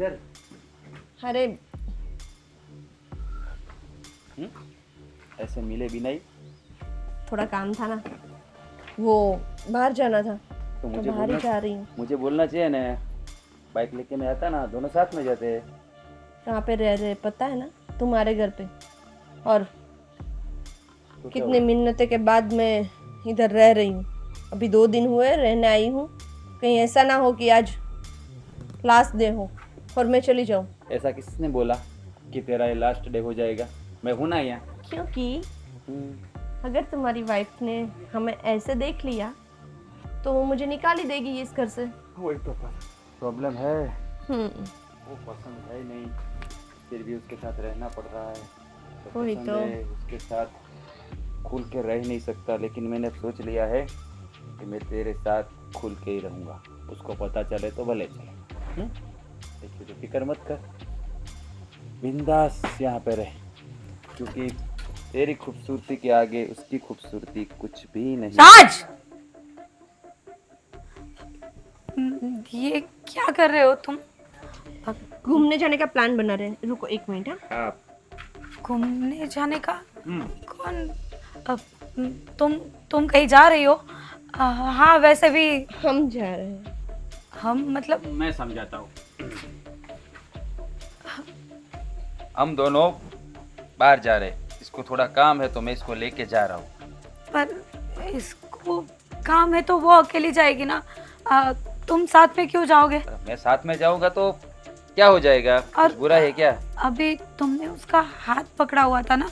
किधर? अरे ऐसे मिले भी नहीं थोड़ा काम था ना, वो बाहर जाना था तो तो बाहर ही जा रही हूँ। मुझे बोलना चाहिए ना, बाइक लेके मैं आता ना, दोनों साथ में जाते। कहाँ पे रह रहे पता है ना, तुम्हारे घर पे। और तो क्या कितने हुआ? मिन्नतें के बाद मैं इधर रह रही हूँ। अभी 2 दिन हुए रहने आई हूँ, कहीं ऐसा ना हो कि आज लास्ट डे हो और मैं चली जाऊँ। ऐसा किसने बोला कि तेरा ये लास्ट डे हो जाएगा? मैं हूं ना यहाँ। क्योंकि अगर तुम्हारी वाइफ ने हमें ऐसे देख लिया तो वो मुझे निकाल ही देगी इस घर से। वही तो प्रॉब्लम है, हम्म, वो पसंद है नहीं, फिर भी उसके साथ रहना पड़ रहा है। तो वही पसंद तो। है, उसके साथ खुल के रह नहीं सकता, लेकिन मैंने सोच लिया है कि मैं तेरे साथ खुल के ही रहूँगा। उसको पता चले तो भले चले। देखिए तो फिक्र मत कर, बिंदास यहाँ पे रहे, क्योंकि तेरी खूबसूरती के आगे उसकी खूबसूरती कुछ भी नहीं। राज, ये क्या कर रहे हो तुम? घूमने जाने का प्लान बना रहे हैं। रुको 1 मिनट। हाँ, आप घूमने जाने का? कौन? अब, तुम कहीं जा रही हो? हाँ, वैसे भी हम जा रहे हैं। हम मतलब मैं समझाता हूँ। हम दोनों बाहर जा रहे, इसको थोड़ा काम है तो मैं इसको लेके जा रहा हूँ। पर इसको काम है तो वो अकेली जाएगी ना। तुम साथ में क्यों जाओगे? मैं साथ में जाऊंगा तो क्या हो जाएगा? कुछ बुरा है क्या? अभी तुमने उसका हाथ पकड़ा हुआ था ना,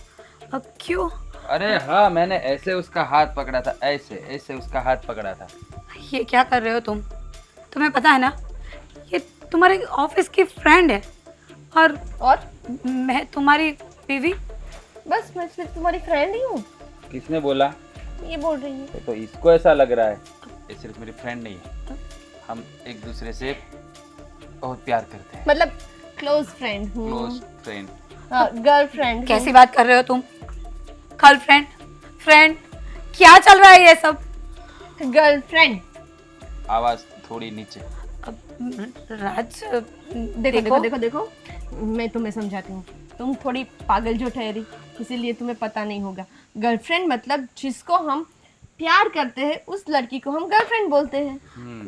अब क्यों? अरे हाँ, मैंने ऐसे उसका हाथ पकड़ा था, ऐसे ऐसे उसका हाथ पकड़ा था। ये क्या कर रहे हो तुम? तुम्हें पता है ना, ये तुम्हारे ऑफिस की फ्रेंड है और मैं तुम्हारी बीवी। बस मैं सिर्फ तुम्हारी फ्रेंड ही हूँ। किसने बोला? ये बोल रही हूँ। तो इसको ऐसा लग रहा है। ये सिर्फ मेरी फ्रेंड नहीं है, हम एक दूसरे से बहुत प्यार करते हैं। मतलब क्लोज फ्रेंड हूँ। Close friend. गर्लफ्रेंड। कैसी बात कर रहे हो तुम? गर्लफ्रेंड, फ्रेंड, क्या चल रहा है ये सब? गर्लफ्रेंड। आवाज थोड़ी नीचे। अब, राज, देखो देखो देखो, मैं तुम्हें समझाती हूँ। तुम थोड़ी पागल जो ठहरी, इसीलिए तुम्हें पता नहीं होगा। गर्लफ्रेंड मतलब जिसको हम प्यार करते हैं उस लड़की को हम गर्लफ्रेंड बोलते हैं,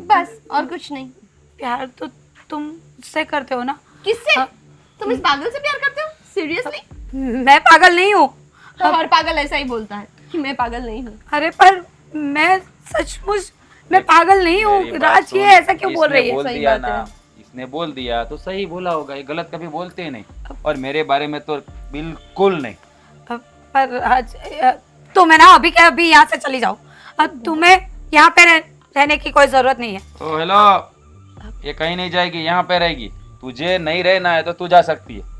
बस और कुछ नहीं। प्यार तो तुम से करते हो ना? किससे? तुम इस पागल से प्यार करते हो? सीरियसली? मैं पागल नहीं हूँ। हर पागल ऐसा ही बोलता है कि मैं पागल नहीं हूँ। अरे पर मैं सचमुच में पागल नहीं हूँ। मेरी बात राज, सुन, ये ऐसा क्यों बोल इसने रही है? बोल सही दिया बात है। ना, इसने बोल दिया तो सही बोला होगा, ये गलत कभी बोलते ही नहीं, और मेरे बारे में तो बिल्कुल नहीं। पर राज, तुम्हें ना अभी के अभी यहाँ से चली जाओ। अब तुम्हें यहाँ पे रहने की कोई जरूरत नहीं है। ओ हेलो, ये कहीं नहीं जाएगी, यहाँ पे रहेगी। तुझे नहीं रहना है तो तू जा सकती है।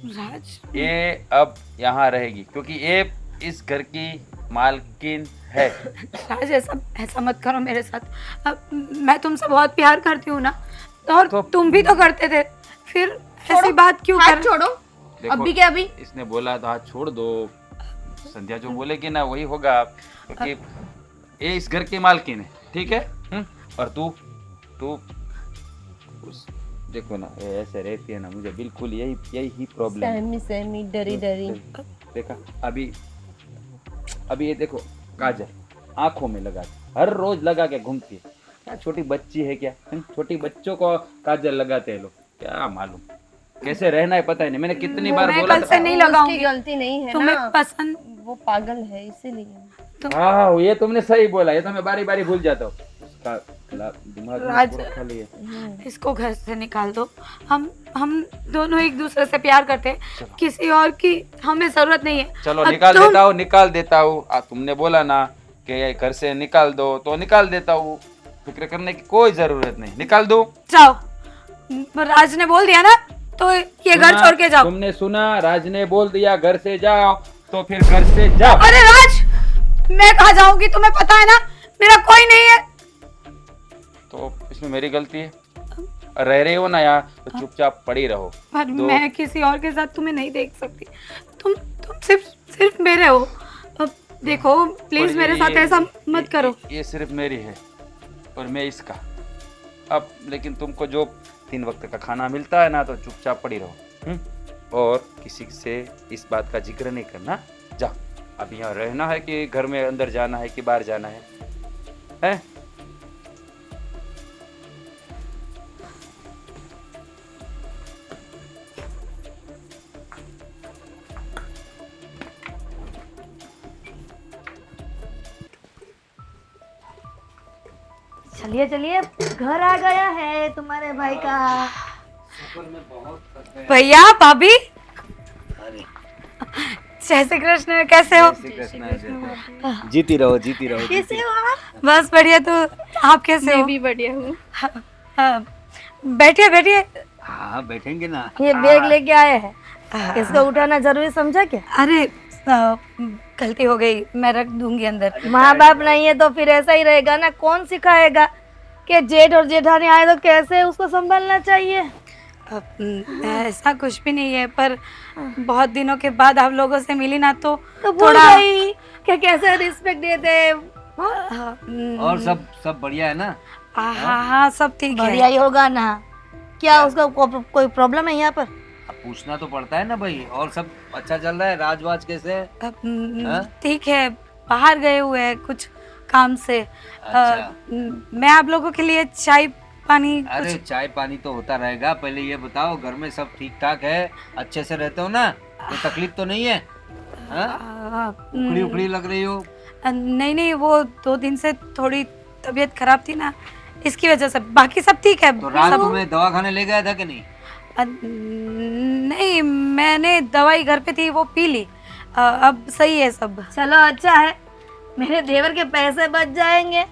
राज, ये अब यहाँ रहेगी क्योंकि ये इस घर की मालकिन है। राज, ऐसा मत करो मेरे साथ। अब मैं तुमसे बहुत प्यार करती हूँ ना, और तो तुम भी तो करते थे, फिर ऐसी बात क्यों हाथ कर? छोड़ो। देखो, अभी क्या अभी? इसने बोला तो हाथ छोड़ दो। संध्या जो बोलेगी ना वही होगा, क्योंकि ये इस घर की मालकिन है, ठीक है? और तू तू उस देखो ना, ये ऐसे रहती है ना, मुझे बिल्कुल यही प्रॉब्लम है। सहमी सहमी, डरी डरी। देखा अभी ये देखो, काजल आंखों में लगा हर रोज लगा के घूमती है। क्या छोटी बच्ची है क्या? छोटी बच्चों को काजल लगाते हैं लोग, क्या मालूम कैसे रहना है, पता ही नहीं। मैंने कितनी बार मैं बोला कल से नहीं लगाऊंगी। उसकी गलती नहीं है तुम्हें ना, पसंद। वो पागल है इसीलिए। हाँ, ये तुमने सही बोला, ये तो मैं बारी बारी भूल जाता हूँ। उसका दिमाग में राज, पूरा खाली है। इसको घर से निकाल दो। हम दोनों एक दूसरे से प्यार करते हैं, किसी और की हमें जरूरत नहीं है। चलो अब निकाल देता हूँ। तुमने बोला ना कि ये घर से निकाल दो तो निकाल देता हूँ, फिक्र करने की कोई जरूरत नहीं, निकाल दो। जाओ, राज ने बोल दिया ना, तो ये घर छोड़ के जाओ। तुमने सुना, राज ने बोल दिया घर से जाओ, तो फिर घर से जाओ। अरे राज, मैं कहाँ जाऊंगी? तुम्हें पता है ना, मेरा कोई नहीं है। तो इसमें मेरी गलती है? रह रहे हो ना यहाँ, तो चुपचाप पड़ी रहो। पर मैं किसी और के साथ तुम्हें नहीं देख सकती। तुम सिर्फ मेरे हो। अब देखो प्लीज, मेरे साथ ऐसा मत करो। ये सिर्फ मेरी है और मैं इसका। अब लेकिन तुमको जो 3 वक्त का खाना मिलता है ना, तो चुपचाप पड़ी रहो। और किसी से इस बात का जिक्र नहीं करना। जाओ, अब यहाँ रहना है कि घर में अंदर जाना है कि बाहर जाना है? चलिए चलिए, घर आ गया है तुम्हारे भाई का। भैया भाभी, जय श्री कृष्ण, कैसे हो? जीती रहो, जीती रहो। कैसे हो आप? बस बढ़िया। तो आप कैसे हो? मैं भी बढ़िया हूँ। हाँ, बैठिए बैठिए। हाँ, बैठेंगे ना। ये बैग लेके आए हैं, इसको उठाना जरूरी समझा क्या? अरे गलती हो गई, मैं रख दूंगी अंदर। माँ बाप नहीं है तो फिर ऐसा ही रहेगा ना। कौन सिखाएगा कि जेठ और जेठानी आए तो कैसे उसको संभालना चाहिए? ऐसा कुछ भी नहीं है, पर बहुत दिनों के बाद आप लोगों से मिली ना, तो भूल गई कि कैसे रिस्पेक्ट देते हैं। और सब बढ़िया है ना? हाँ हाँ, सब ठीक है। बढ़िया ही होगा ना। क्या उसका कोई प्रॉब्लम है यहाँ पर? अब पूछना तो पड़ता है ना भाई। और सब अच्छा चल रहा है? राजवाज कैसे है? ठीक है, बाहर गए हुए हैं कुछ काम से। अच्छा। मैं आप लोगों के लिए चाय पानी अरे चाय पानी तो होता रहेगा। पहले ये बताओ, घर में सब ठीक ठाक है? अच्छे से रहते हो ना? कोई तकलीफ तो नहीं है? उखड़ी उखड़ी लग रही हो। नहीं नहीं, वो 2 दिन से थोड़ी तबीयत खराब थी ना, इसकी वजह से। बाकी सब ठीक है। तो रात में दवाखाने ले गया था कि नहीं? नहीं, मैंने दवाई घर पे थी, वो पी ली। अब सही है सब। चलो अच्छा है, मेरे देवर के पैसे बच जाएंगे।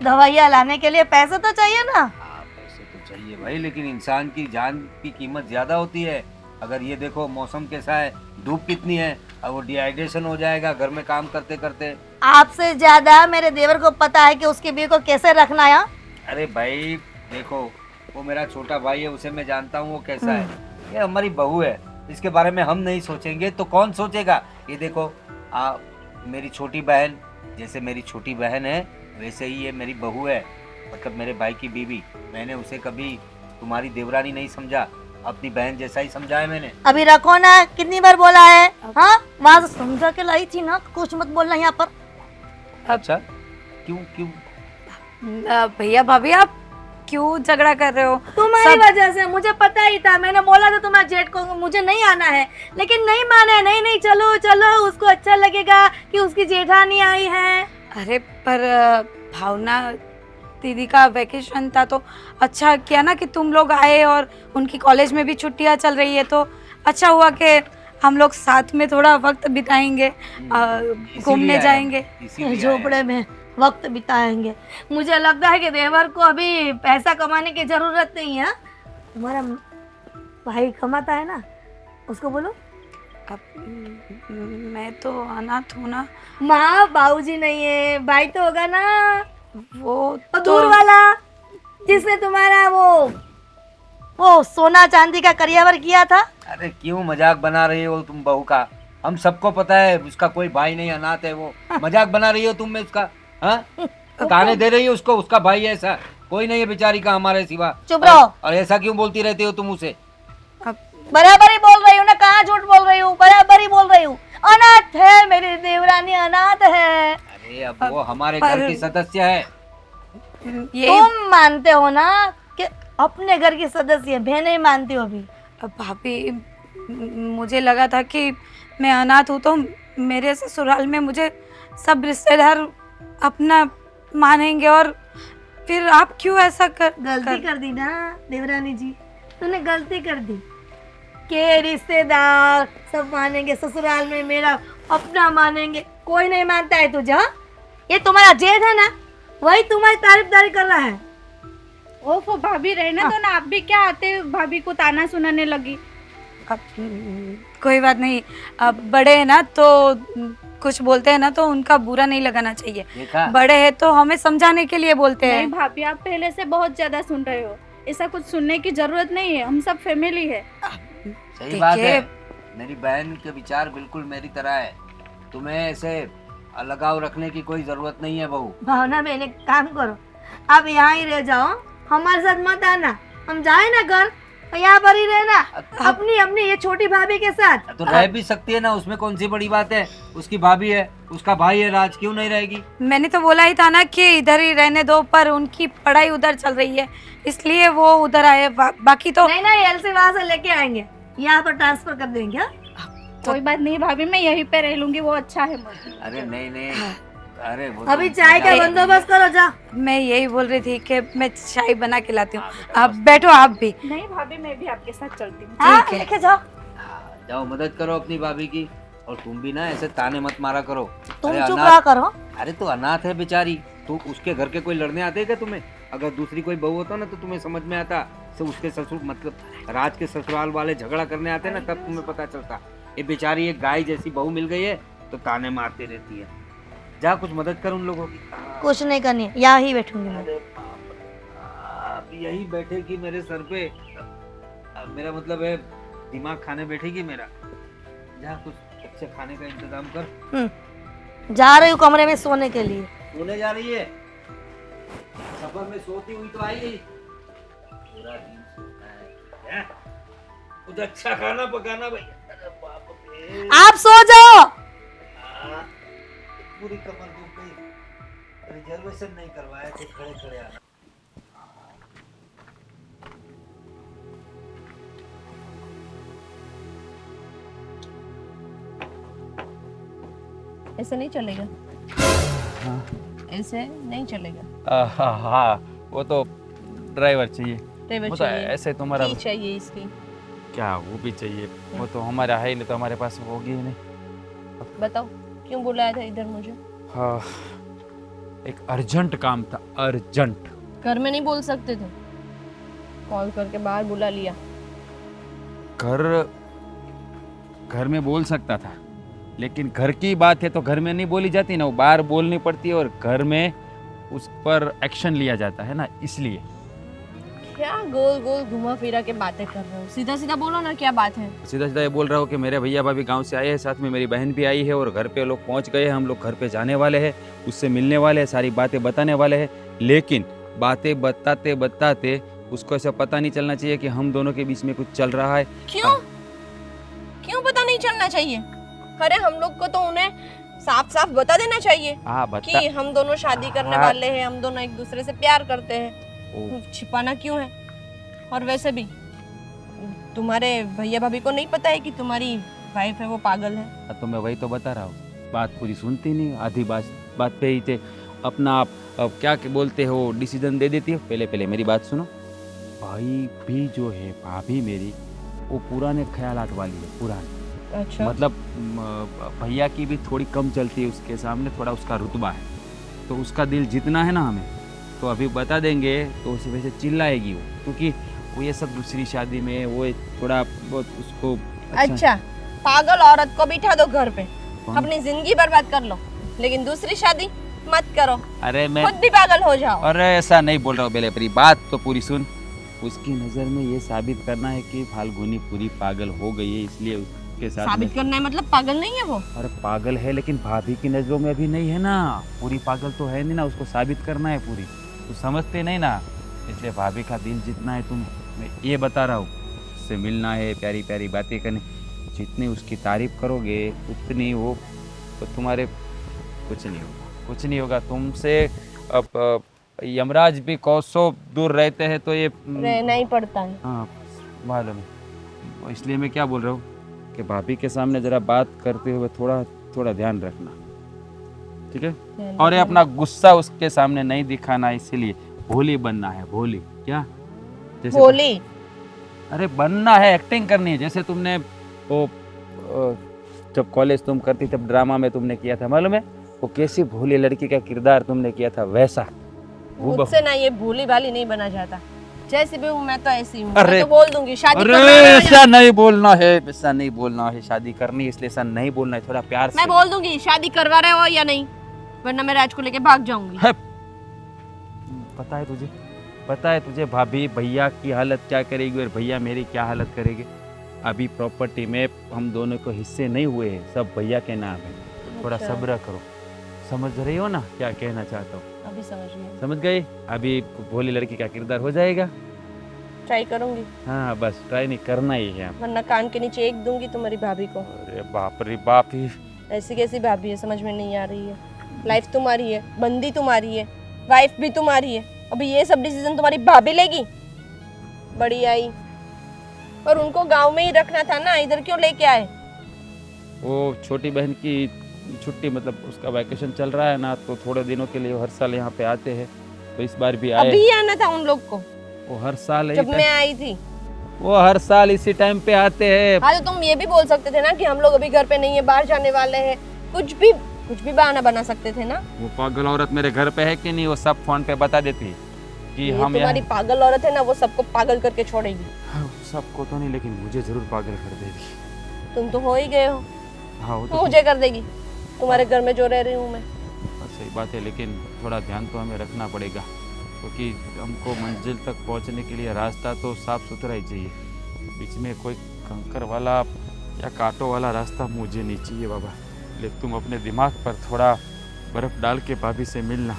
दवाइयाँ लाने के लिए पैसे तो चाहिए ना। पैसे तो चाहिए भाई, लेकिन इंसान की जान की कीमत ज्यादा होती है। अगर ये देखो मौसम कैसा है, धूप कितनी है, और वो डिहाइड्रेशन हो जाएगा घर में काम करते करते। आपसे ज्यादा मेरे देवर को पता है कि उसकी बीवी को कैसे रखना है। अरे भाई देखो, वो मेरा छोटा भाई है, उसे मैं जानता हूँ वो कैसा है। ये हमारी बहू है, इसके बारे में हम नहीं सोचेंगे तो कौन सोचेगा? ये देखो, मेरी छोटी बहन, जैसे मेरी छोटी बहन है वैसे ही ये मेरी बहू है, मतलब मेरे भाई की बीवी। मैंने उसे कभी तुम्हारी देवरानी नहीं समझा, अपनी बहन जैसा ही समझा है मैंने। अभी रखो ना, कितनी बार बोला है? हाँ, वहाँ से समझा के लाई थी ना, कुछ मत बोलना यहाँ पर। अच्छा, क्यों क्यों? भैया भाभी, आप क्यों झगड़ा कर रहे हो? तुम्हारी वजह से। मुझे पता ही था, मैंने बोला था तुम्हारे जेठ को मुझे नहीं आना है, लेकिन नहीं माने। नहीं नहीं, चलो चलो, उसको अच्छा लगेगा कि उसकी जेठानी आई है। अरे पर भावना दीदी का वेकेशन था, तो अच्छा किया ना कि तुम लोग आए, और उनकी कॉलेज में भी छुट्टियां चल रही है, तो अच्छा हुआ कि हम लोग साथ में थोड़ा वक्त बिताएंगे, घूमने जाएंगे, झोपड़े में वक्त बिताएंगे। मुझे लगता है कि देवर को अभी पैसा कमाने की जरूरत नहीं है। तुम्हारा भाई कमाता है ना, उसको बोलो। अब मैं तो अनाथ हूँ ना। माँ बाबूजी नहीं है, भाई तो होगा ना, वो तो दूर वाला जिसने तुम्हारा वो सोना चांदी का करियावर किया था। अरे क्यों मजाक बना रही हो तुम बहू का? हम सबको पता है उसका कोई भाई नहीं, अनाथ है वो। मजाक बना रही हो तुम में उसका? हाँ, गाने दे रही हो उसको, उसका भाई है ऐसा कोई नहीं है बेचारी का हमारे सिवा। चुप रहो। और ऐसा क्यों बोलती रहती हो तुम उसे? बराबर ही बोल रही हूँ ना, कहाँ झूठ बोल रही हूँ? बराबर ही बोल रही हूँ। अनाथ है मेरी देवरानी, अनाथ है। अरे अब वो हमारे घर की सदस्य है। तुम मानते हो ना कि अपने घर की सदस्य, मैं नहीं मानती हो अभी। भाभी, मुझे लगा था कि मैं अनाथ हूँ तो मेरे ससुराल में मुझे सब रिश्तेदार अपना मानेंगे, और फिर आप क्यों ऐसा गलती कर दी ना देवरानी जी, तूने गलती कर दी के रिश्तेदार सब मानेंगे, ससुराल में मेरा अपना मानेंगे। कोई नहीं मानता है तुझे। ये तुम्हारा जेठ है ना, वही तुम्हारी तारीफदारी कर रहा है। ओफो भाभी, रहने दो ना, आप भी क्या आते भाभी को ताना सुनाने लगी। अब कोई बात नहीं, अब बड़े हैं ना तो कुछ बोलते हैं ना तो उनका बुरा नहीं लगाना चाहिए। बड़े हैं तो हमें समझाने के लिए बोलते हैं। नहीं भाभी, आप पहले से बहुत ज्यादा सुन रहे हो, ऐसा कुछ सुनने की जरूरत नहीं है, हम सब फैमिली है। सही बात है, मेरी बहन के विचार बिल्कुल मेरी तरह है। तुम्हें ऐसे लगाव रखने की कोई जरूरत नहीं है बहू। भावना बहन, एक काम करो, आप यहाँ ही रह जाओ, हमारे साथ मत आना। हम जाए ना घर, तो यहाँ पर ही रहना अपनी अपनी ये छोटी भाभी के साथ। तो रह भी सकती है ना, उसमें कौन सी बड़ी बात है। उसकी भाभी है, उसका भाई है राज, क्यों नहीं रहेगी। मैंने तो बोला ही था ना कि इधर ही रहने दो, पर उनकी पढ़ाई उधर चल रही है इसलिए वो उधर आए। बाकी तो नहीं नहीं, एलसी वहाँ से लेके आएंगे, यहाँ पर ट्रांसफर कर देंगे। हाँ? कोई बात नहीं भाभी, मैं यहीं पे रह लूंगी, वो अच्छा है मुझे। अरे नहीं नहीं, अरे वो अभी चाय का बंदोबस्त करो, जा। मैं यही बोल रही थी कि मैं चाय बना के लाती हूँ, आप बैठो आप भी। नहीं भाभी, मैं भी आपके साथ चलती हूँ। हाँ, ठीक है। लेके जाओ। जाओ मदद करो अपनी भाभी की। और तुम भी ना ऐसे ताने मत मारा करो। तुम अरे चुप अनाथ- रहा करो। अरे तो अनाथ है बेचारी, तो उसके घर के कोई लड़ने आते क्या तुम्हें। अगर दूसरी कोई बहू होता ना तो तुम्हें समझ में आता। तो उसके ससुर मतलब राज के ससुराल वाले झगड़ा करने आते ना, तब तुम्हें पता चलता। ये बेचारी एक गाय जैसी बहू मिल गई है तो ताने मारती रहती है। जा कुछ मदद कर उन लोगों की। कुछ नहीं करनी है, यहाँ ही बैठूंगी मैं। अरे आप यही बैठेगी मेरे सर पे। मेरा मतलब है दिमाग खाने बैठेगी मेरा। जा कुछ अच्छे खाने का इंतजाम कर। जा रही हूँ कमरे में सोने के लिए। सोने जा रही है, सफर में सोती हुई तो आई नहीं। पूरा दिन सोना है, हैं? कुछ अच्छा खाना पकाना भाई। अरे बाप रे, आप सो जाओ। पूरी कमर दुख गई। रिजर्वेशन नहीं करवाया थे, खड़े खड़े आना। ऐसे नहीं चलेगा। ऐसे नहीं चलेगा। हाँ हाँ, वो तो ड्राइवर चाहिए। ड्राइवर वो तो चाहिए। ऐसे तुम्हारा की चाहिए इसकी। क्या वो भी चाहिए, वो तो हमारा है ही नहीं, तो हमारे पास होगी ही नहीं। बताओ क्यों बुलाया था इधर मुझे? हाँ, एक अर्जेंट काम था, अर्जेंट। घर में नहीं बोल सकते थे? कॉल करके बाहर बुला लिया। घर में बोल सकता था, लेकिन घर की बात है तो घर में नहीं बोली जाती ना, वो बाहर बोलनी पड़ती है और घर में उस पर एक्शन लिया जाता है ना, इसलिए। क्या गोल गोल घुमा फिरा के बातें कर रहे हो? सीधा सीधा बोलो ना, क्या बात है? सीधा सीधा ये बोल रहा हूँ कि मेरे भैया भाभी गांव से आए हैं, साथ में मेरी बहन भी आई है और घर पे लोग पहुंच गए हैं। हम लोग घर पे जाने वाले हैं, उससे मिलने वाले हैं, सारी बातें बताने वाले हैं। लेकिन बातें बताते बताते उसको ऐसा पता नहीं चलना चाहिए कि हम दोनों के बीच में कुछ चल रहा है। क्यों? क्यों पता नहीं चलना चाहिए? अरे हम लोग को तो उन्हें साफ साफ बता देना चाहिए हाँ बता। कि हम दोनों शादी करने हाँ। वाले हैं, हम दोनों एक दूसरे से प्यार करते हैं। ओ, छिपाना क्यों है? और वैसे भी तुम्हारे भैया भाभी को नहीं पता है कि तुम्हारी वाइफ है वो पागल है? तो मैं वही तो बता रहा हूँ, बात पूरी सुनती नहीं, आधी बात पे ही थे अपना आप। अब क्या बोलते हो, डिसीजन दे देती हो। पहले पहले मेरी बात सुनो। भाई भी जो है, भाभी मेरी, वो पुराने ख्यालात वाली है, पुराने। अच्छा। मतलब भैया की भी थोड़ी कम चलती है उसके सामने, थोड़ा उसका रुतबा है, तो उसका दिल जीतना है ना हमें। तो अभी बता देंगे तो उसी वजह से चिल्लाएगी वो, क्योंकि वो ये सब दूसरी शादी में वो थोड़ा बहुत उसको अच्छा, पागल औरत को बिठा दो घर पे, कौन? अपनी जिंदगी बर्बाद कर लो, लेकिन दूसरी शादी मत करो, अरे मैं, खुद भी पागल हो जाओ। अरे ऐसा नहीं बोल रहा हूँ, पहले मेरी बात तो पूरी सुन। उसकी नज़र में ये साबित करना है कि फाल्गुनी पूरी पागल हो गई है, इसलिए उसके साथ साबित में- करना है मतलब पागल नहीं है वो? अरे पागल है, लेकिन भाभी की नज़रों में अभी नहीं है ना, पूरी पागल तो है नहीं ना, उसको साबित करना है पूरी। तो समझते नहीं ना, इसलिए भाभी का दिल जीतना है। तुम, मैं ये बता रहा हूँ, उससे मिलना है, प्यारी प्यारी बातें करनी। जितनी उसकी तारीफ करोगे उतनी वो, तो तुम्हारे कुछ नहीं होगा, कुछ नहीं होगा तुमसे। अब यमराज भी कोसों दूर रहते हैं तो ये रहना ही पड़ता है। हाँ मालूम है, इसलिए मैं क्या बोल रहा हूँ कि भाभी के सामने जरा बात करते हुए थोड़ा थोड़ा ध्यान रखना, ठीक है? और ये अपना गुस्सा उसके सामने नहीं दिखाना, इसीलिए भोली बनना है, भोली। क्या? जैसे भोली? अरे बनना है, एक्टिंग करनी है। जैसे तुमने वो जब कॉलेज तुम करती तब ड्रामा में तुमने किया था, मालूम है? वो कैसी भोली लड़की का किरदार तुमने किया था, वैसा। मुझसे ना ये भोली भाली नहीं बना जाता, जैसी भी हूँ मैं तो ऐसी हूँ। अरे- मैं तो बोल दूंगी शादी अरे करना है। ऐसा नहीं बोलना है, ऐसा नहीं बोलना है, शादी करनी है इसलिए ऐसा नहीं बोलना है, थोड़ा प्यार से। मैं बोल दूंगी शादी करवा रहे हो या नहीं, वरना मैं राज को लेके भाग जाऊंगी। है। पता है तुझे, पता है तुझे भाभी भैया की हालत क्या करेगी और भैया मेरी क्या हालत करेगी? अभी प्रॉपर्टी में हम दोनों को हिस्से नहीं हुए हैं, सब भैया के नाम है। थोड़ा अच्छा। सब्र करो। समझ रही हो ना क्या कहना चाहता हूँ? अभी समझ गई। समझ गई? अभी भोली लड़की का किरदार हो जाएगा। ट्राई करूंगी, हाँ बस ट्राई नहीं करना ही है। वरना कान के नीचे एक दूंगी तुम्हारी भाभी को। अरे बाप रे बाप ही। ऐसी कैसी भाभी है, समझ में नहीं आ रही है। लाइफ तुम्हारी है, बंदी तुम्हारी है, वाइफ भी तुम्हारी है, अभी ये सब डिसीजन तुम्हारी भाभी लेगी। बड़ी आई, और उनको गांव में ही रखना था ना, इधर क्यों लेके आए? वो छोटी बहन की छुट्टी, मतलब उसका वैकेशन चल रहा है ना, तो थोड़े दिनों के लिए वो हर साल यहाँ पे आते हैं, तो इस बार भी आए। अभी आना था उन लोग को, वो हर साल जब मैं आई थी। वो हर साल इसी टाइम पे आते हैं। हाँ, तो तुम ये भी बोल सकते थे ना कि हम लोग अभी घर पे नहीं है, बाहर जाने वाले हैं, कुछ भी बहाना बना सकते थे ना। वो पागल औरत मेरे घर पे है कि नहीं, वो सब फोन पे बता देती कि ये हम तुम्हारी यहाँ। पागल औरत है ना, वो सबको पागल करके छोड़ेगी। हाँ, सबको तो नहीं, लेकिन मुझे जरूर पागल कर देगी। तुम तो हो ही गए हो, हाँ वो तो मुझे कर देगी, तुम्हारे घर में जो रह रही हूँ मैं। सही बात है, लेकिन थोड़ा ध्यान तो हमें रखना पड़ेगा, क्योंकि हमको मंजिल तक पहुंचने के लिए रास्ता तो साफ सुथरा ही चाहिए। बीच में कोई कंकर वाला या कांटों वाला रास्ता मुझे नहीं चाहिए बाबा। लेकिन तुम अपने दिमाग पर थोड़ा बर्फ डाल के भाभी से मिलना,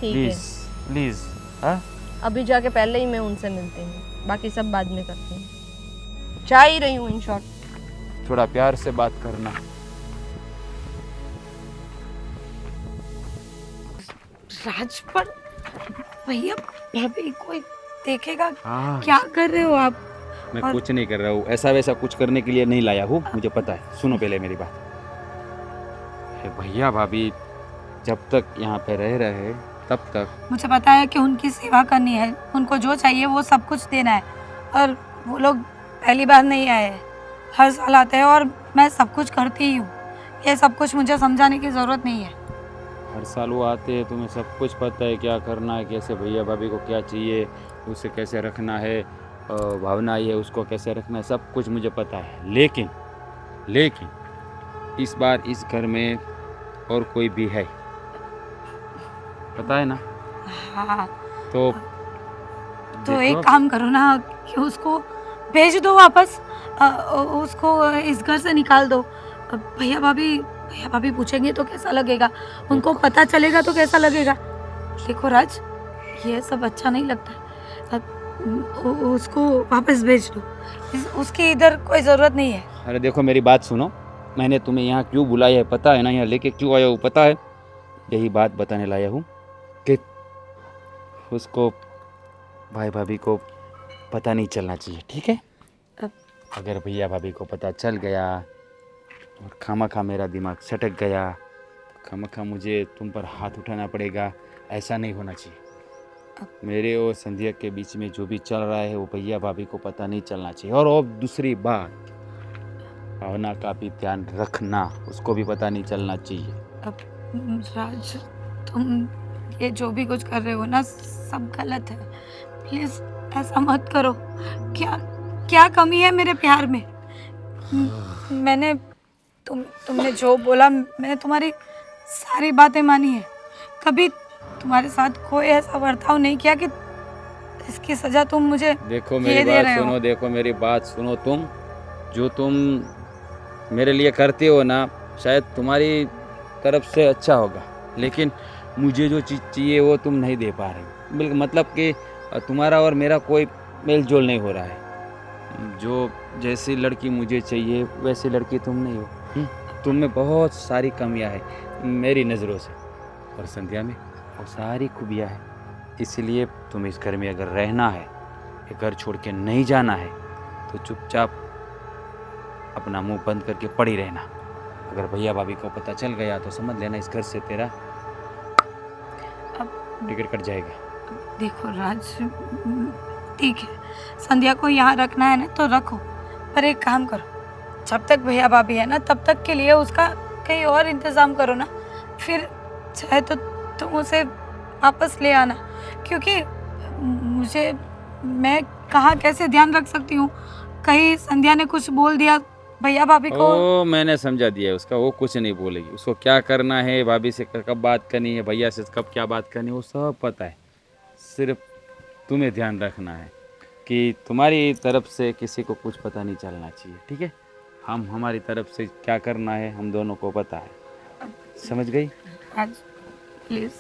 ठीक प्लीज है, प्लीज। हाँ अभी जाके पहले ही मैं उनसे मिलती हूँ, बाकी सब बाद में करती हूँ। जा ही रही हूँ इन शॉर्ट। थोड़ा प्यार से बात करना। राज पर भैया भाभी कोई देखेगा, हाँ क्या कर रहे हो आप? मैं और- कुछ नहीं कर रहा हूँ, ऐसा वैसा कुछ करने के लिए नहीं लाया हूँ, मुझे पता है। सुनो पहले मेरी बात। ये भैया भाभी जब तक यहाँ पे रह रहे तब तक मुझे पता है कि उनकी सेवा करनी है, उनको जो चाहिए वो सब कुछ देना है, और वो लोग पहली बार नहीं आए हैं, हर साल आते हैं और मैं सब कुछ करती ही हूँ। ये सब कुछ मुझे समझाने की ज़रूरत नहीं है। हर साल वो आते हैं, तुम्हें सब कुछ पता है क्या करना है, कैसे भैया भाभी को क्या चाहिए, उसे कैसे रखना है, भावना आई है उसको कैसे रखना है, सब कुछ मुझे पता है। लेकिन इस बार इस घर में और कोई भी है, पता है ना? हाँ, तो तो एक देखो, काम करो ना कि उसको भेज दो वापस, उसको इस घर से निकाल दो। भैया भाभी पूछेंगे तो कैसा लगेगा, उनको पता चलेगा तो कैसा लगेगा। देखो राज, ये सब अच्छा नहीं लगता है, उसको वापस भेज दो, उसकी इधर कोई ज़रूरत नहीं है। अरे देखो मेरी बात सुनो, मैंने तुम्हें यहाँ क्यों बुलाया है पता है ना, यहाँ लेके क्यों आया हूँ पता है? यही बात बताने लाया हूँ कि उसको, भाई भाभी को पता नहीं चलना चाहिए, ठीक है? अगर भैया भाभी को पता चल गया और खामखा मेरा दिमाग सटक गया, खामखा मुझे तुम पर हाथ उठाना पड़ेगा, ऐसा नहीं होना चाहिए। मेरे और संध्या के बीच में जो भी चल रहा है वो भैया भाभी को पता नहीं चलना चाहिए। और दूसरी बात, भावना का भी ध्यान रखना, उसको भी पता नहीं चलना चाहिए। अब राज, तुम ये जो भी कुछ कर रहे हो ना, सब गलत है। प्लीज ऐसा मत करो। क्या कमी है मेरे प्यार में? मैंने तुमने जो बोला, मैंने तुम्हारी सारी बातें मानी है, कभी तुम्हारे साथ कोई ऐसा बर्ताव नहीं किया कि इसकी सजा तुम मुझे देखो ये मेरी दे बात रहे हो। सुनो, देखो मेरी बात सुनो, जो तुम मेरे लिए करते हो ना, शायद तुम्हारी तरफ से अच्छा होगा, लेकिन मुझे जो चीज़ चाहिए वो तुम नहीं दे पा रहे हो। बिल्कुल, मतलब कि तुम्हारा और मेरा कोई मेल जोल नहीं हो रहा है। जो जैसी लड़की मुझे चाहिए वैसी लड़की तुम नहीं हो। तुम में बहुत सारी कमियां हैं मेरी नज़रों से, और संध्या में बहुत सारी खूबियां हैं। इसलिए तुम इस घर में अगर रहना है, ये घर छोड़ के नहीं जाना है, तो चुपचाप अपना मुंह बंद करके पड़ी रहना। अगर भैया भाभी को पता चल गया तो समझ लेना इस घर से तेरा टिकट कट जाएगा। देखो राज, ठीक है, संध्या को यहाँ रखना है ना तो रखो, पर एक काम करो, जब तक भैया भाभी है ना तब तक के लिए उसका कहीं और इंतज़ाम करो ना, फिर चाहे तो तुम उसे वापस ले आना, क्योंकि मैं कहाँ कैसे ध्यान रख सकती हूँ, कहीं संध्या ने कुछ बोल दिया भैया भाभी को। ओ मैंने समझा दिया उसका, वो कुछ नहीं बोलेगी। उसको क्या करना है, भाभी से कब बात करनी है, भैया से कब क्या बात करनी है, वो सब पता है। सिर्फ तुम्हें ध्यान रखना है कि तुम्हारी तरफ से किसी को कुछ पता नहीं चलना चाहिए, ठीक है? हमारी तरफ से क्या करना है हम दोनों को पता है, समझ गई? आज प्लीज़,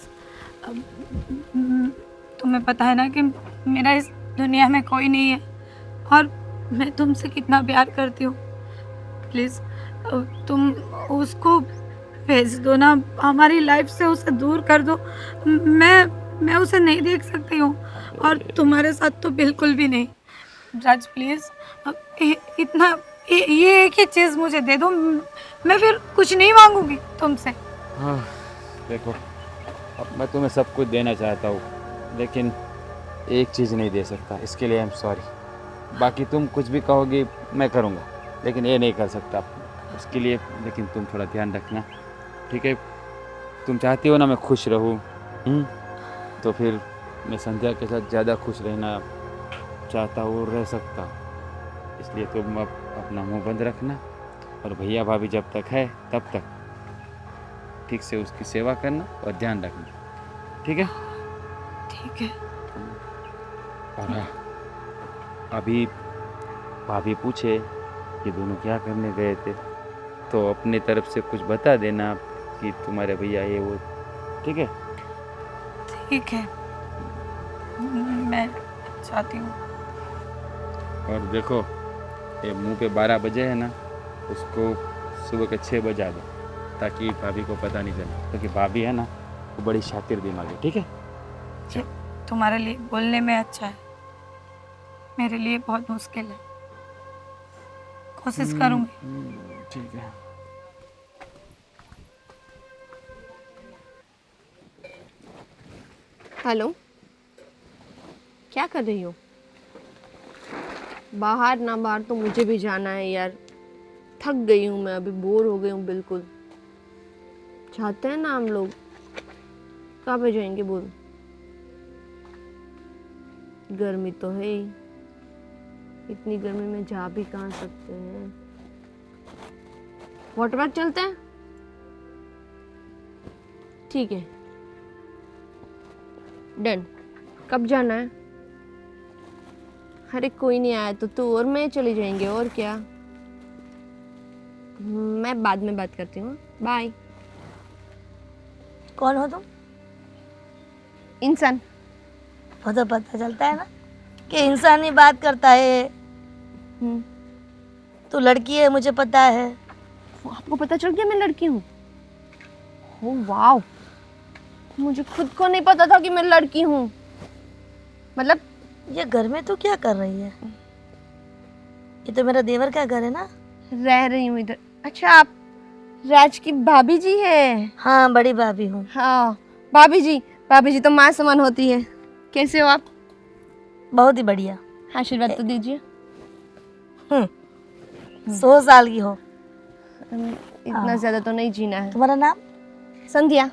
तुम्हें पता है ना कि मेरा इस दुनिया में कोई नहीं है और मैं तुमसे कितना प्यार करती हूँ। प्लीज़ तुम उसको भेज दो ना, हमारी लाइफ से उसे दूर कर दो। मैं उसे नहीं देख सकती हूँ और तुम्हारे साथ तो बिल्कुल भी नहीं। राज प्लीज़ इतना ये एक ही चीज़ मुझे दे दो, मैं फिर कुछ नहीं मांगूंगी तुमसे। हाँ देखो, अब मैं तुम्हें सब कुछ देना चाहता हूँ लेकिन एक चीज़ नहीं दे सकता, इसके लिए आई एम सॉरी। बाकी तुम कुछ भी कहोगी मैं करूँगा, लेकिन ये नहीं कर सकता उसके लिए। लेकिन तुम थोड़ा ध्यान रखना, ठीक है? तुम चाहती हो ना मैं खुश रहूँ, तो फिर मैं संध्या के साथ ज़्यादा खुश रहना चाहता हूँ, रह सकता हूँ। इसलिए तुम अब अपना मुंह बंद रखना और भैया भाभी जब तक है तब तक ठीक से उसकी सेवा करना और ध्यान रखना, ठीक है? ठीक है। और हाँ, अभी भाभी पूछे कि दोनों क्या करने गए थे तो अपनी तरफ से कुछ बता देना कि तुम्हारे भैया ये वो, ठीक है? ठीक है, मैं चाहती हूँ। और देखो ये मुंह पे 12 बजे है ना, उसको सुबह के 6 बजा दो ताकि भाभी को पता नहीं चले, क्योंकि भाभी है ना वो बड़ी शातिर दिमाग है, ठीक है? ये तुम्हारे लिए बोलने में अच्छा है, मेरे लिए बहुत मुश्किल है। कोशिश करूँगी। ठीक है। हेलो, क्या कर रही हो? बाहर ना बाहर तो मुझे भी जाना है यार, थक गई हूँ मैं, अभी बोर हो गई हूँ बिल्कुल। चाहते हैं ना हम लोग, कहाँ पे जाएंगे बोल? गर्मी तो है ही, इतनी गर्मी में जा भी कहाँ सकते हैं। वाटर पार्क चलते हैं, ठीक है डन। कब जाना है? अरे कोई नहीं आया तो तू और मैं चले जाएंगे, और क्या। मैं बाद में बात करती हूँ, बाय। कौन हो तुम? इंसान। वो तो पता चलता है ना कि इंसान ही बात करता है। हम्म, तू लड़की है मुझे पता है। वो आपको पता चल गया मैं लड़की हूँ? ओ वाव, मुझे खुद को नहीं पता था कि मैं लड़की हूँ। मतलब ये घर में तू क्या कर रही है? ये तो मेरा देवर का घर है ना। रह रही हूँ इधर। अच्छा, आप राज की भाभी जी है? हाँ, बड़ी भाभी हूँ। हाँ भाभी जी तो माँ समान होती है। कैसे हो आप? बहुत ही बढ़िया। आशीर्वाद तो दीजिए। 100 साल की हो। इतना ज्यादा तो नहीं जीना है। तुम्हारा नाम? संध्या।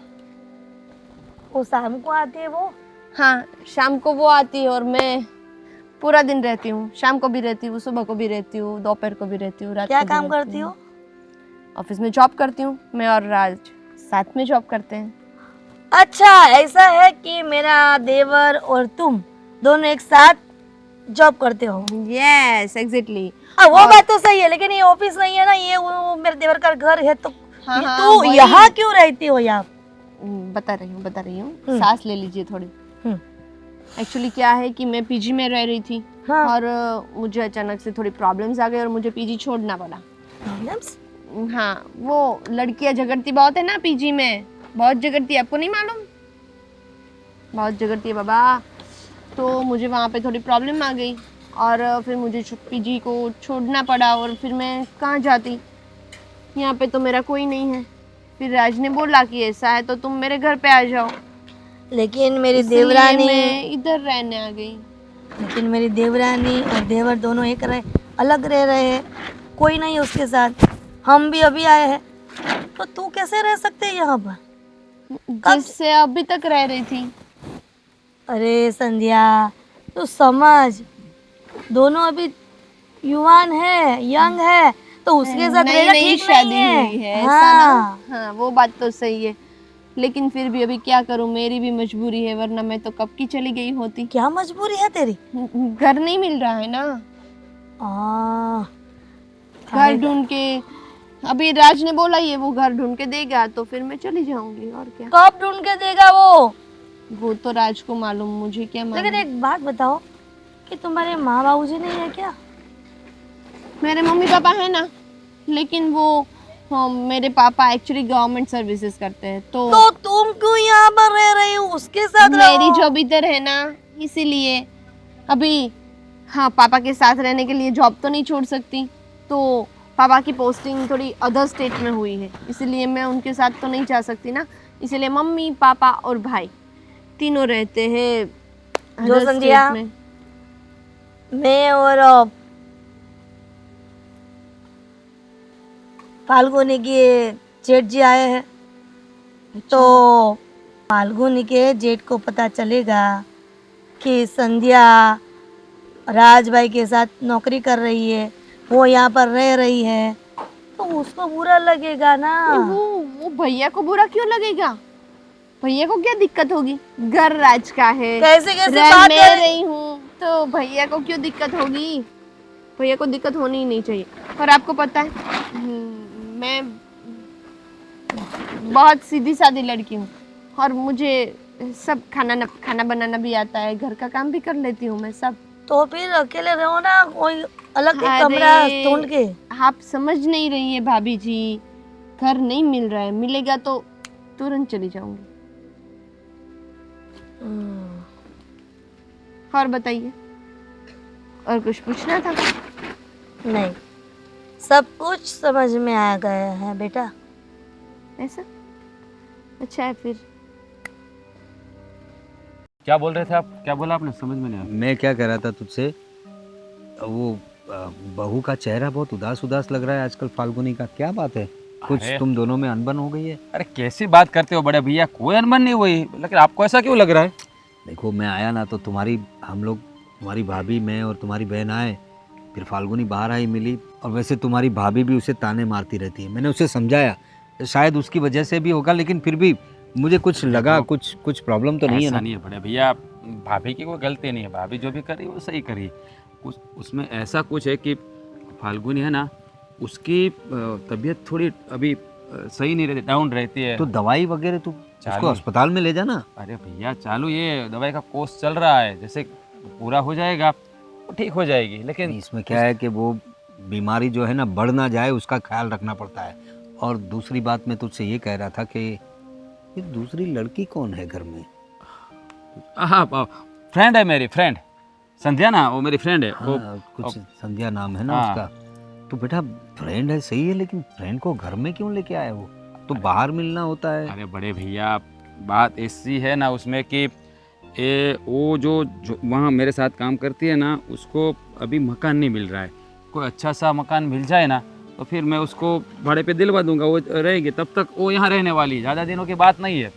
वो शाम को आती है वो? हाँ, शाम को वो आती है और मैं पूरा दिन रहती हूँ। शाम को भी रहती हूँ, सुबह को भी रहती हूँ, दोपहर को भी रहती हूँ, रात क्या को भी काम रहती करती हूँ। हो? ऑफिस में जॉब करती हूँ, मैं और राज साथ में जॉब करते हैं। अच्छा, ऐसा है कि मेरा देवर और तुम दोनों एक साथ जॉब करते हो? Yes exactly. वो बात तो सही है, लेकिन ये ऑफिस नहीं है ना, ये वो मेरे देवर का घर है। तो हाँ, हाँ, तू वही। यहाँ क्यों रहती हो? यहाँ बता रही हूँ, सांस ले लीजिए थोड़ी। एक्चुअली क्या है कि मैं पीजी में रह रही थी। हाँ। और मुझे अचानक से थोड़ी प्रॉब्लम्स आ गई और मुझे पीजी छोड़ना पड़ा। प्रॉब्लम्स? हाँ, वो लड़कियां झगड़ती बहुत है ना पीजी में, बहुत झगड़ती है, आपको नहीं मालूम? बहुत झगड़ती है बाबा। तो मुझे वहाँ पे थोड़ी प्रॉब्लम आ गई और फिर मुझे पीजी को छोड़ना पड़ा। और फिर मैं कहाँ जाती, यहाँ पे तो मेरा कोई नहीं है। फिर राज ने बोला कि ऐसा है तो तुम मेरे घर पे आ जाओ। लेकिन मेरी इसलिए देवरानी मैं इधर रहने आ गई। लेकिन मेरी देवरानी और देवर दोनों एक अलग रह रहे हैं, कोई नहीं उसके साथ। हम भी अभी आए हैं, तो तू कैसे रह सकते है यहाँ पर? जिससे अभी तक रह रही थी। अरे संध्या, तू समझ, दोनों अभी युवान है, यंग है, तो उसके साथ नई रहना नई ठीक शादी नहीं हुई है, है। ऐसा ना? हाँ, हाँ, वो बात तो सही है, लेकिन फिर भी अभी क्या करूँ, मेरी भी मजबूरी है, वरना मैं तो कब की चली गई होती। क्या मजबूरी है तेरी? घर नहीं मिल रहा है ना, घर ढूंढ के। अभी राज ने बोला ये वो घर ढूंढ के देगा तो फिर मैं चली जाऊंगी, और क्या। कब ढूंढ के देगा वो? वो तो राज को मालूम, मुझे क्या मालूम। लेकिन एक बात बताओ कि तुम्हारे माँ बाबूजी नहीं है क्या? मेरे मम्मी पापा है ना, लेकिन वो मेरे पापा एक्चुअली गवर्नमेंट सर्विसेज करते हैं, तो तुम क्यों यहाँ पर रह रही हो? उसके साथ मेरी रहो। जॉब इधर है ना, इसीलिए अभी हाँ पापा के साथ रहने के लिए जॉब तो नहीं छोड़ सकती, तो पापा की पोस्टिंग थोड़ी अदर स्टेट में हुई है, इसीलिए मैं उनके साथ तो नहीं जा सकती ना, इसीलिए मम्मी पापा और भाई तीनों रहते हैं जो other संध्या, state में। मैं और फाल्गुनी के जेठ जी आए हैं, तो फाल्गुनी के जेठ को पता चलेगा कि संध्या राज भाई के साथ नौकरी कर रही है, वो यहाँ पर रह रही है, तो उसको बुरा लगेगा ना। वो भैया को बुरा क्यों लगेगा? भैया को क्या दिक्कत होगी? घर राज का है, कैसे कैसे रह बात मैं कर रही हूँ, तो भैया को क्यों दिक्कत होगी? भैया को दिक्कत होनी ही नहीं चाहिए। और आपको पता है मैं बहुत सीधी सादी लड़की हूँ, और मुझे सब खाना बनाना भी आता है, घर का काम भी कर लेती हूँ मैं सब। तो फिर अकेले रहो ना, कोई अलग एक अरे, कमरा ढूंढ के। आप समझ नहीं रही है भाभी जी, घर नहीं मिल रहा है, मिलेगा तो तुरंत चली जाऊंगी। और बताइए, और कुछ पूछना था? नहीं, सब कुछ समझ में आ गया है बेटा। ऐसा अच्छा है फिर। क्या बोल रहे थे आप? क्या बोला आपने? समझ में नहीं आया। मैं क्या कह रहा था तुझसे, वो बहू का चेहरा बहुत उदास उदास लग रहा है आजकल फाल्गुनी का, क्या बात है? कुछ अरे। तुम दोनों में अनबन हो गई है? अरे कैसी बात करते हो बड़े भैया, कोई अनबन नहीं हुई, लेकिन आपको ऐसा क्यों लग रहा है? देखो मैं आया ना तो तुम्हारी भाभी, मैं और तुम्हारी बहन आए, फिर फाल्गुनी बाहर आई मिली, और वैसे तुम्हारी भाभी भी उसे ताने मारती रहती है। मैंने उसे समझाया, शायद उसकी वजह से भी होगा, लेकिन फिर भी मुझे कुछ लगा कुछ प्रॉब्लम तो नहीं है ऐसा ना? नहीं है बड़े भैया, भाभी की कोई गलती नहीं है, भाभी जो भी करी वो सही करी। उसमें ऐसा कुछ है कि फाल्गुनी है ना, उसकी तबीयत थोड़ी अभी सही नहीं रहती, डाउन रहती है। तो दवाई वगैरह तू उसको चालू। अस्पताल में ले जाना। अरे भैया चालू ये दवाई का कोर्स चल रहा है, जैसे पूरा हो जाएगा वो ठीक हो जाएगी, लेकिन इसमें क्या है कि वो बीमारी जो है ना बढ़ ना जाए, उसका ख्याल रखना पड़ता है। और दूसरी बात मैं तुझसे ये कह रहा था कि ये दूसरी लड़की कौन है घर में? हाँ फ्रेंड है मेरी, फ्रेंड संध्या ना, वो मेरी फ्रेंड है। वो कुछ संध्या नाम है ना हाँ। उसका। तो बेटा फ्रेंड है सही है, लेकिन फ्रेंड को घर में क्यों लेके आया? वो तो बाहर मिलना होता है। अरे बड़े भैया बात ऐसी है ना उसमें कि वो जो वहाँ मेरे साथ काम करती है ना, उसको अभी मकान नहीं मिल रहा है। कोई अच्छा सा मकान मिल जाए ना तो फिर मैं उसको भाड़े पे दिलवा दूंगा, वो रहेगी, तब तक वो यहाँ रहने वाली है, ज़्यादा दिनों की बात नहीं है।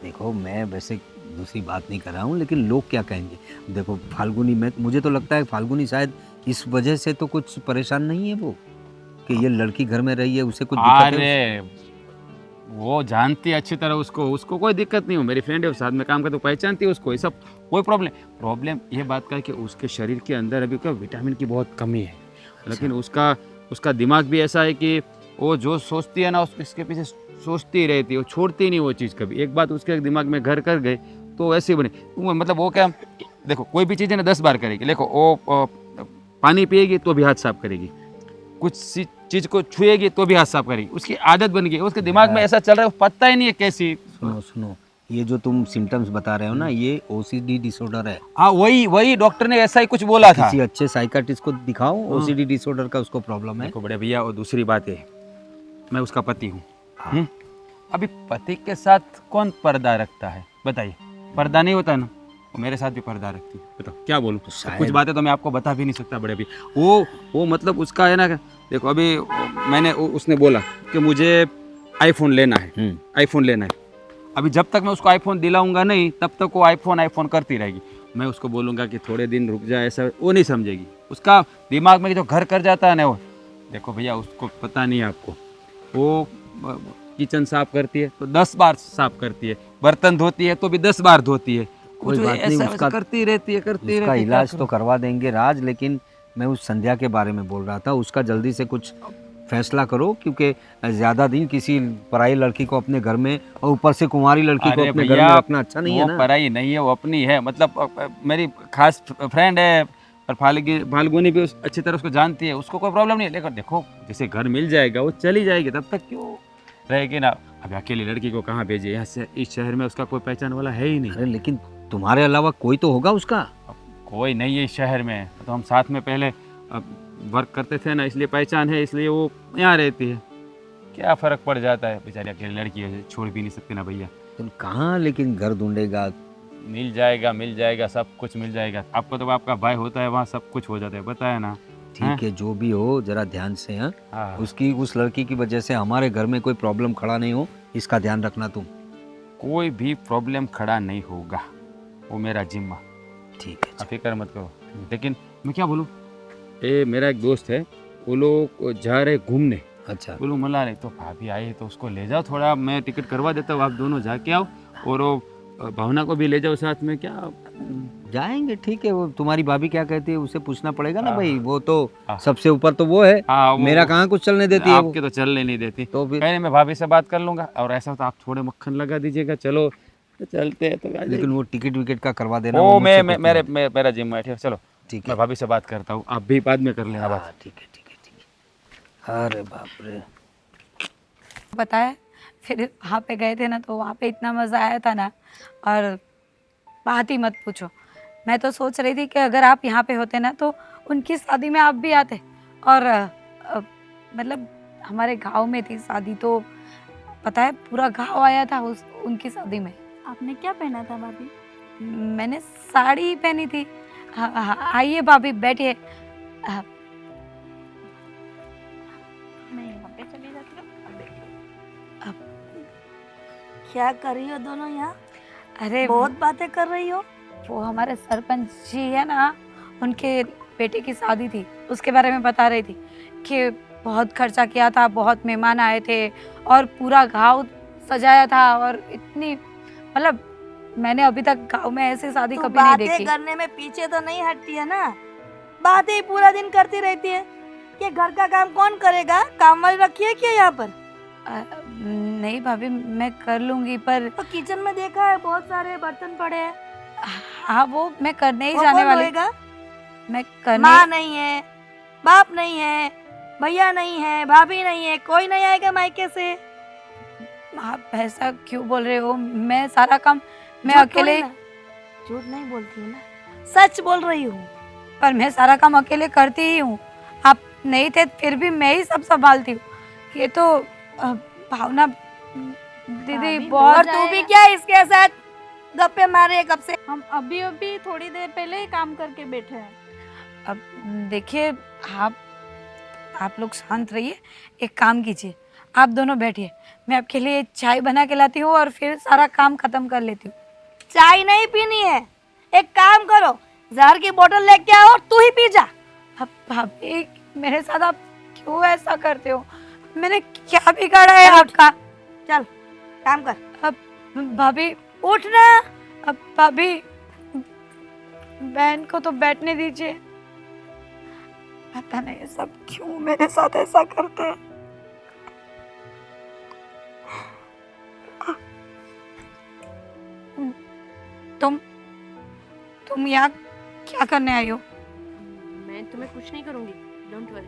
देखो मैं वैसे दूसरी बात नहीं कर रहा हूँ, लेकिन लोग क्या कहेंगे? देखो फाल्गुनी, मुझे तो लगता है फाल्गुनी शायद इस वजह से तो कुछ परेशान नहीं है वो, कि ये लड़की घर में रही है, उसे कुछ दिक्कत है? अरे वो जानती है अच्छी तरह उसको कोई दिक्कत नहीं हो, मेरी फ्रेंड है, साथ में काम करते, पहचानती है उसको, ये सब कोई प्रॉब्लम ये बात का है कि उसके शरीर के अंदर अभी क्या विटामिन की बहुत कमी है, लेकिन उसका दिमाग भी ऐसा है कि वो जो सोचती है ना इसके पीछे सोचती ही रहती है, वो छोड़ती नहीं वो चीज़ कभी। एक बात उसके दिमाग में घर कर गए तो ऐसे ही बने, मतलब वो क्या, देखो कोई भी चीज़ है ना 10 बार करेगी। देखो वो पानी पिएगी तो भी हाथ साफ करेगी, कुछ चीज़ को छुएगी तो भी हाथ साफ करेगी, उसकी आदत बन गई, उसके दिमाग में ऐसा चल रहा है, पता ही नहीं है कैसी। सुनो, ये जो तुम सिम्टम्स बता रहे हो ना, ये OCD डिसऑर्डर है। हाँ वही डॉक्टर ने ऐसा ही कुछ बोला था। किसी अच्छे साइकाट्रिस्ट को दिखाओ, OCD डिसऑर्डर का उसको प्रॉब्लम है। देखो बड़े भैया, और दूसरी बात है, मैं उसका पति हूँ। अभी पति के साथ कौन पर्दा रखता है बताइए? पर्दा नहीं होता ना, वो मेरे साथ भी पर्दा रखती है। बताओ क्या बोलूँ? कुछ बातें तो मैं आपको बता भी नहीं सकता बड़े भैया। वो मतलब उसका है ना, देखो अभी उसने बोला कि मुझे आईफोन लेना है, आईफोन लेना है। अभी जब तक मैं उसको आईफोन दिलाऊंगा नहीं, तब तक वो आईफोन करती रहेगी। मैं उसको बोलूँगा कि थोड़े दिन रुक जाए, ऐसा वो नहीं समझेगी। उसका दिमाग में जो घर कर जाता है ना, वो देखो भैया उसको पता नहीं है आपको, वो किचन साफ करती है तो 10 बार साफ करती है, बर्तन धोती है तो भी 10 बार धोती है, कोई बात नहीं, उसका करती रहती है उसका इलाज तो करवा देंगे राज, लेकिन मैं उस संध्या के बारे में बोल रहा था। उसका जल्दी से कुछ फैसला करो, क्योंकि ज़्यादा दिन किसी पराई लड़की को अपने घर में और ऊपर से कुंवारी लड़की को अरे अपने घर भैया, में रखना अच्छा नहीं है वो ना। पराई नहीं है, वो अपनी है। मतलब मेरी खास फ्रेंड है और फाल्गुनी भी अच्छी तरह उसको जानती है, उसको कोई प्रॉब्लम नहीं है। लेकिन देखो जैसे घर मिल जाएगा वो चली जाएगी, तब तक क्यों रहेगी ना। अब अकेली लड़की को कहाँ भेजे, यहाँ से इस शहर में उसका कोई पहचान वाला है ही नहीं। अरे लेकिन तुम्हारे अलावा कोई तो होगा उसका। अब कोई नहीं है इस शहर में, तो हम साथ में पहले वर्क करते थे ना, इसलिए पहचान है, इसलिए वो यहाँ रहती है। क्या फ़र्क पड़ जाता है, बेचारी अकेली लड़की है, छोड़ भी नहीं सकते ना भैया। तुम कहाँ लेकिन घर ढूंढेगा। मिल जाएगा, सब कुछ मिल जाएगा। आपको तो आपका भाई होता है, वहाँ सब कुछ हो जाता है, बताया ना। ठीक है, जो भी हो जरा ध्यान से। हाँ, हाँ, उसकी उस लड़की की वजह से हमारे घर में कोई प्रॉब्लम खड़ा नहीं हो, इसका ध्यान रखना तुम। कोई भी प्रॉब्लम खड़ा नहीं होगा, वो मेरा जिम्मा। ठीक है, आप फिक्र मत करो। लेकिन मैं क्या बोलूँ, ये मेरा एक दोस्त है, वो लोग जा रहे घूमने, अच्छा। बोलूँ मला रहे, तो भाभी आई है तो उसको ले जाओ थोड़ा, मैं टिकट करवा देता हूँ, आप दोनों जाके आओ, और वो भावना को भी ले जाओ साथ में। क्या जाएंगे, ठीक है। वो तुम्हारी भाभी क्या कहती है उसे पूछना पड़ेगा ना हाँ, भाई, वो तो हाँ। सबसे ऊपर तो वो है। हाँ, मेरा कहाँ कुछ चलने देती है वो। आपके तो चलने नहीं देती। तो फिर पहले मैं भाभी से बात कर लूंगा, और ऐसा तो आप थोड़े मक्खन लगा दीजिएगा। चलो तो चलते हैं तो आ लेकिन वो टिकट विकेट का करवा देना। जाइए। वो वो मुझसे कुछ मेरा नहीं। जिम्मा है। ठीक है, चलो ठीक मैं है, भाभी से बात करता हूँ, आप भी बाद में कर लेना बात। हाँ, ठीक है, ठीक है, ठीक है। अरे बाप रे। बताया फिर वहाँ पे गए थे ना, तो वहाँ पे इतना मज़ा आया था ना, और बात ही मत पूछो। मैं तो सोच रही थी कि अगर आप यहाँ पे होते ना तो उनकी शादी में आप भी आते, और मतलब हमारे गांव में थी शादी, तो पता है पूरा गांव आया था उनकी शादी में। आपने क्या पहना था भाभी? मैंने साड़ी पहनी थी। हाँ, हाँ, आइए भाभी बैठिए। मैं यहाँ पे चली जाती हूँ, आप देखिए। क्या कर रही हो दोनों यहाँ? अरे बहुत बातें कर रही हो। वो हमारे सरपंच जी है ना, उनके बेटे की शादी थी, उसके बारे में बता रही थी कि बहुत खर्चा किया था, बहुत मेहमान आए थे, और पूरा गांव सजाया था, और इतनी मतलब मैंने अभी तक गांव में ऐसी शादी तू कभी नहीं बातें देखी। करने में पीछे तो नहीं हटती है ना, बातें ही पूरा दिन करती रहती है। कि घर का काम कौन करेगा? काम वाली रखी है क्या यहाँ पर? नहीं भाभी, मैं कर लूंगी, पर तो किचन में देखा है बहुत सारे बर्तन पड़े हैं। हाँ वो मैं करने ही वो जाने कौन वाली। धोएगा? मैं करने माँ नहीं है, बाप नहीं है, भैया नहीं है, भाभी नहीं है, कोई नहीं आएगा मायके से। आप ऐसा क्यों बोल रहे हो? मैं सारा काम मैं झूठ अकेले, थोड़ी ना, झूठ नहीं बोलती हूँ ना, सच बोल रही हूँ। पर मैं सारा काम अकेले करती ही हूँ। आप नहीं थे फिर भी मैं ही सब संभालती हूँ। ये तो भावना दीदी भाभी, बहुत। और तू भी क्या इसके साथ गप्पे मारे कब से? हम अभी अभी थोड़ी देर पहले ही काम करके बैठे हैं। अब देखिए, आप लोग शांत रहिए, एक काम कीजिए, आप दोनों बैठिए, मैं आपके लिए चाय बना के लाती हूँ और फिर सारा काम खत्म कर लेती हूँ। चाय नहीं पीनी है, एक काम करो, जहर की बोतल लेके आओ और तू ही पी जा। अब भाभी मेरे साथ आप क्यों ऐसा करते हो? मैंने क्या बिगाड़ा है आपका? चल काम कर। अब भाभी उठ ना। अब भाभी बहन को तो बैठने दीजिए। पता नहीं सब क्यों मेरे साथ ऐसा करते हैं। तुम यहाँ क्या करने आई हो? मैं तुम्हें कुछ नहीं करूंगी, डोंट वरी।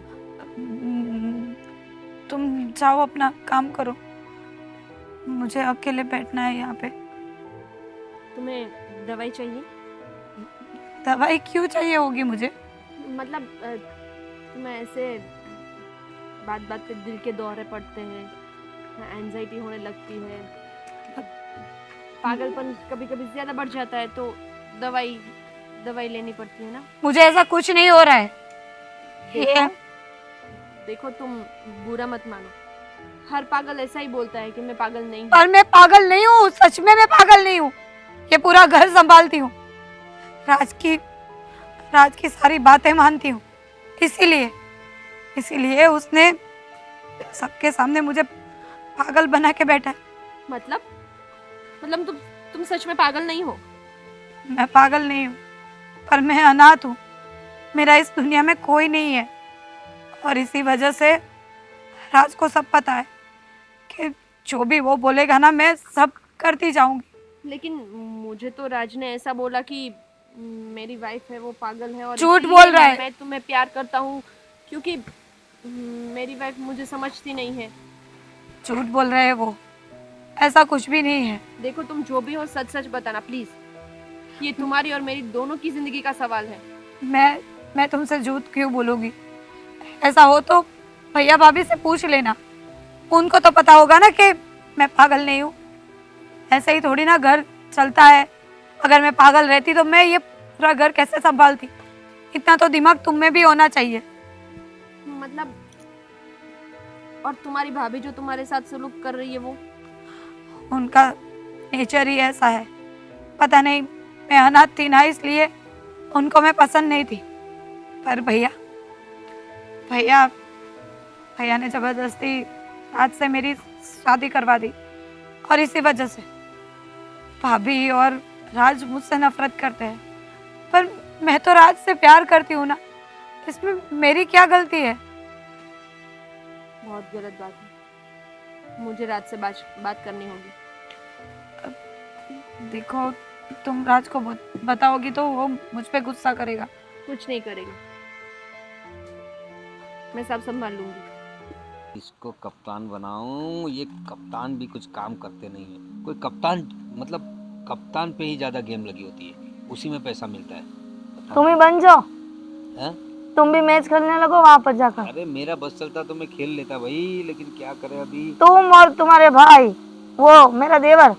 तुम जाओ अपना काम करो, मुझे अकेले बैठना है यहाँ पे। तुम्हें दवाई चाहिए? दवाई क्यों चाहिए होगी मुझे? मतलब तुम्हें ऐसे बात बात पे दिल के दौरे पड़ते हैं, एंजाइटी होने लगती है, पागलपन कभी कभी ज्यादा बढ़ जाता है, तो दवाई लेनी पड़ती है ना। मुझे ऐसा कुछ नहीं हो रहा है। ये देखो तुम बुरा मत मानो, हर पागल ऐसा ही बोलता है कि मैं पागल नहीं हूँ। पर मैं पागल नहीं हूँ, सच में मैं पागल नहीं हूँ। ये पूरा घर संभालती हूँ, राज की सारी बातें मानती हूँ, इसीलिए उसने सबके सामने मुझे पागल बना के बैठा है। मतलब तुम सच में पागल नहीं हो? मैं पागल नहीं हूँ, पर मैं अनाथ हूँ, मेरा इस दुनिया में कोई नहीं है, और इसी वजह से राज को सब पता है कि जो भी वो बोलेगा ना मैं सब करती जाऊंगी। लेकिन मुझे तो राज ने ऐसा बोला कि मेरी वाइफ है वो पागल है और झूठ इसीलिए बोल रहा है। मैं तुम्हें प्यार करता हूँ क्योंकि मेरी वाइफ मुझे समझती नहीं है। झूठ बोल रहे हैं वो, ऐसा कुछ भी नहीं है। देखो तुम जो भी हो सच सच बताना प्लीज। ये तुम्हारी और मेरी दोनों की जिंदगी का सवाल है। मैं तुमसे झूठ क्यों बोलूंगी? ऐसा हो तो भैया भाभी से पूछ लेना, उनको तो पता होगा ना कि मैं पागल नहीं हूँ। ऐसे ही थोड़ी ना घर चलता है। अगर मैं पागल रहती तो मैं ये पूरा घर कैसे संभालती? इतना तो दिमाग तुम में भी होना चाहिए। मतलब और तुम्हारी भाभी जो तुम्हारे साथ सलूक कर रही है वो? उनका नेचर ही ऐसा है। पता नहीं, मैं अनाथ थी ना इसलिए उनको मैं पसंद नहीं थी। पर भैया भैया भैया ने जबरदस्ती राज से मेरी शादी करवा दी और इसी वजह से भाभी और राज मुझसे नफरत करते हैं। पर मैं तो राज से प्यार करती हूँ ना, इसमें मेरी क्या गलती है? बहुत गलत बात है। मुझे राज से बात करनी होगी। देखो तुम राज को बताओगी तो वो मुझ पे गुस्सा करेगा। कुछ नहीं करेगा, मैं सब संभाल लूंगी। इसको कप्तान बनाऊं, ये कप्तान भी कुछ काम करते नहीं है। कोई कप्तान मतलब कप्तान पे ही ज्यादा गेम लगी होती है, उसी में पैसा मिलता है। तुम ही बन जाओ, हैं? तुम भी मैच खेलने लगो वहां पर जाकर। अरे मेरा बस चलता तो मैं खेल लेता भाई, लेकिन क्या करें अभी। तुम और तुम्हारे भाई, वो मेरा देवर,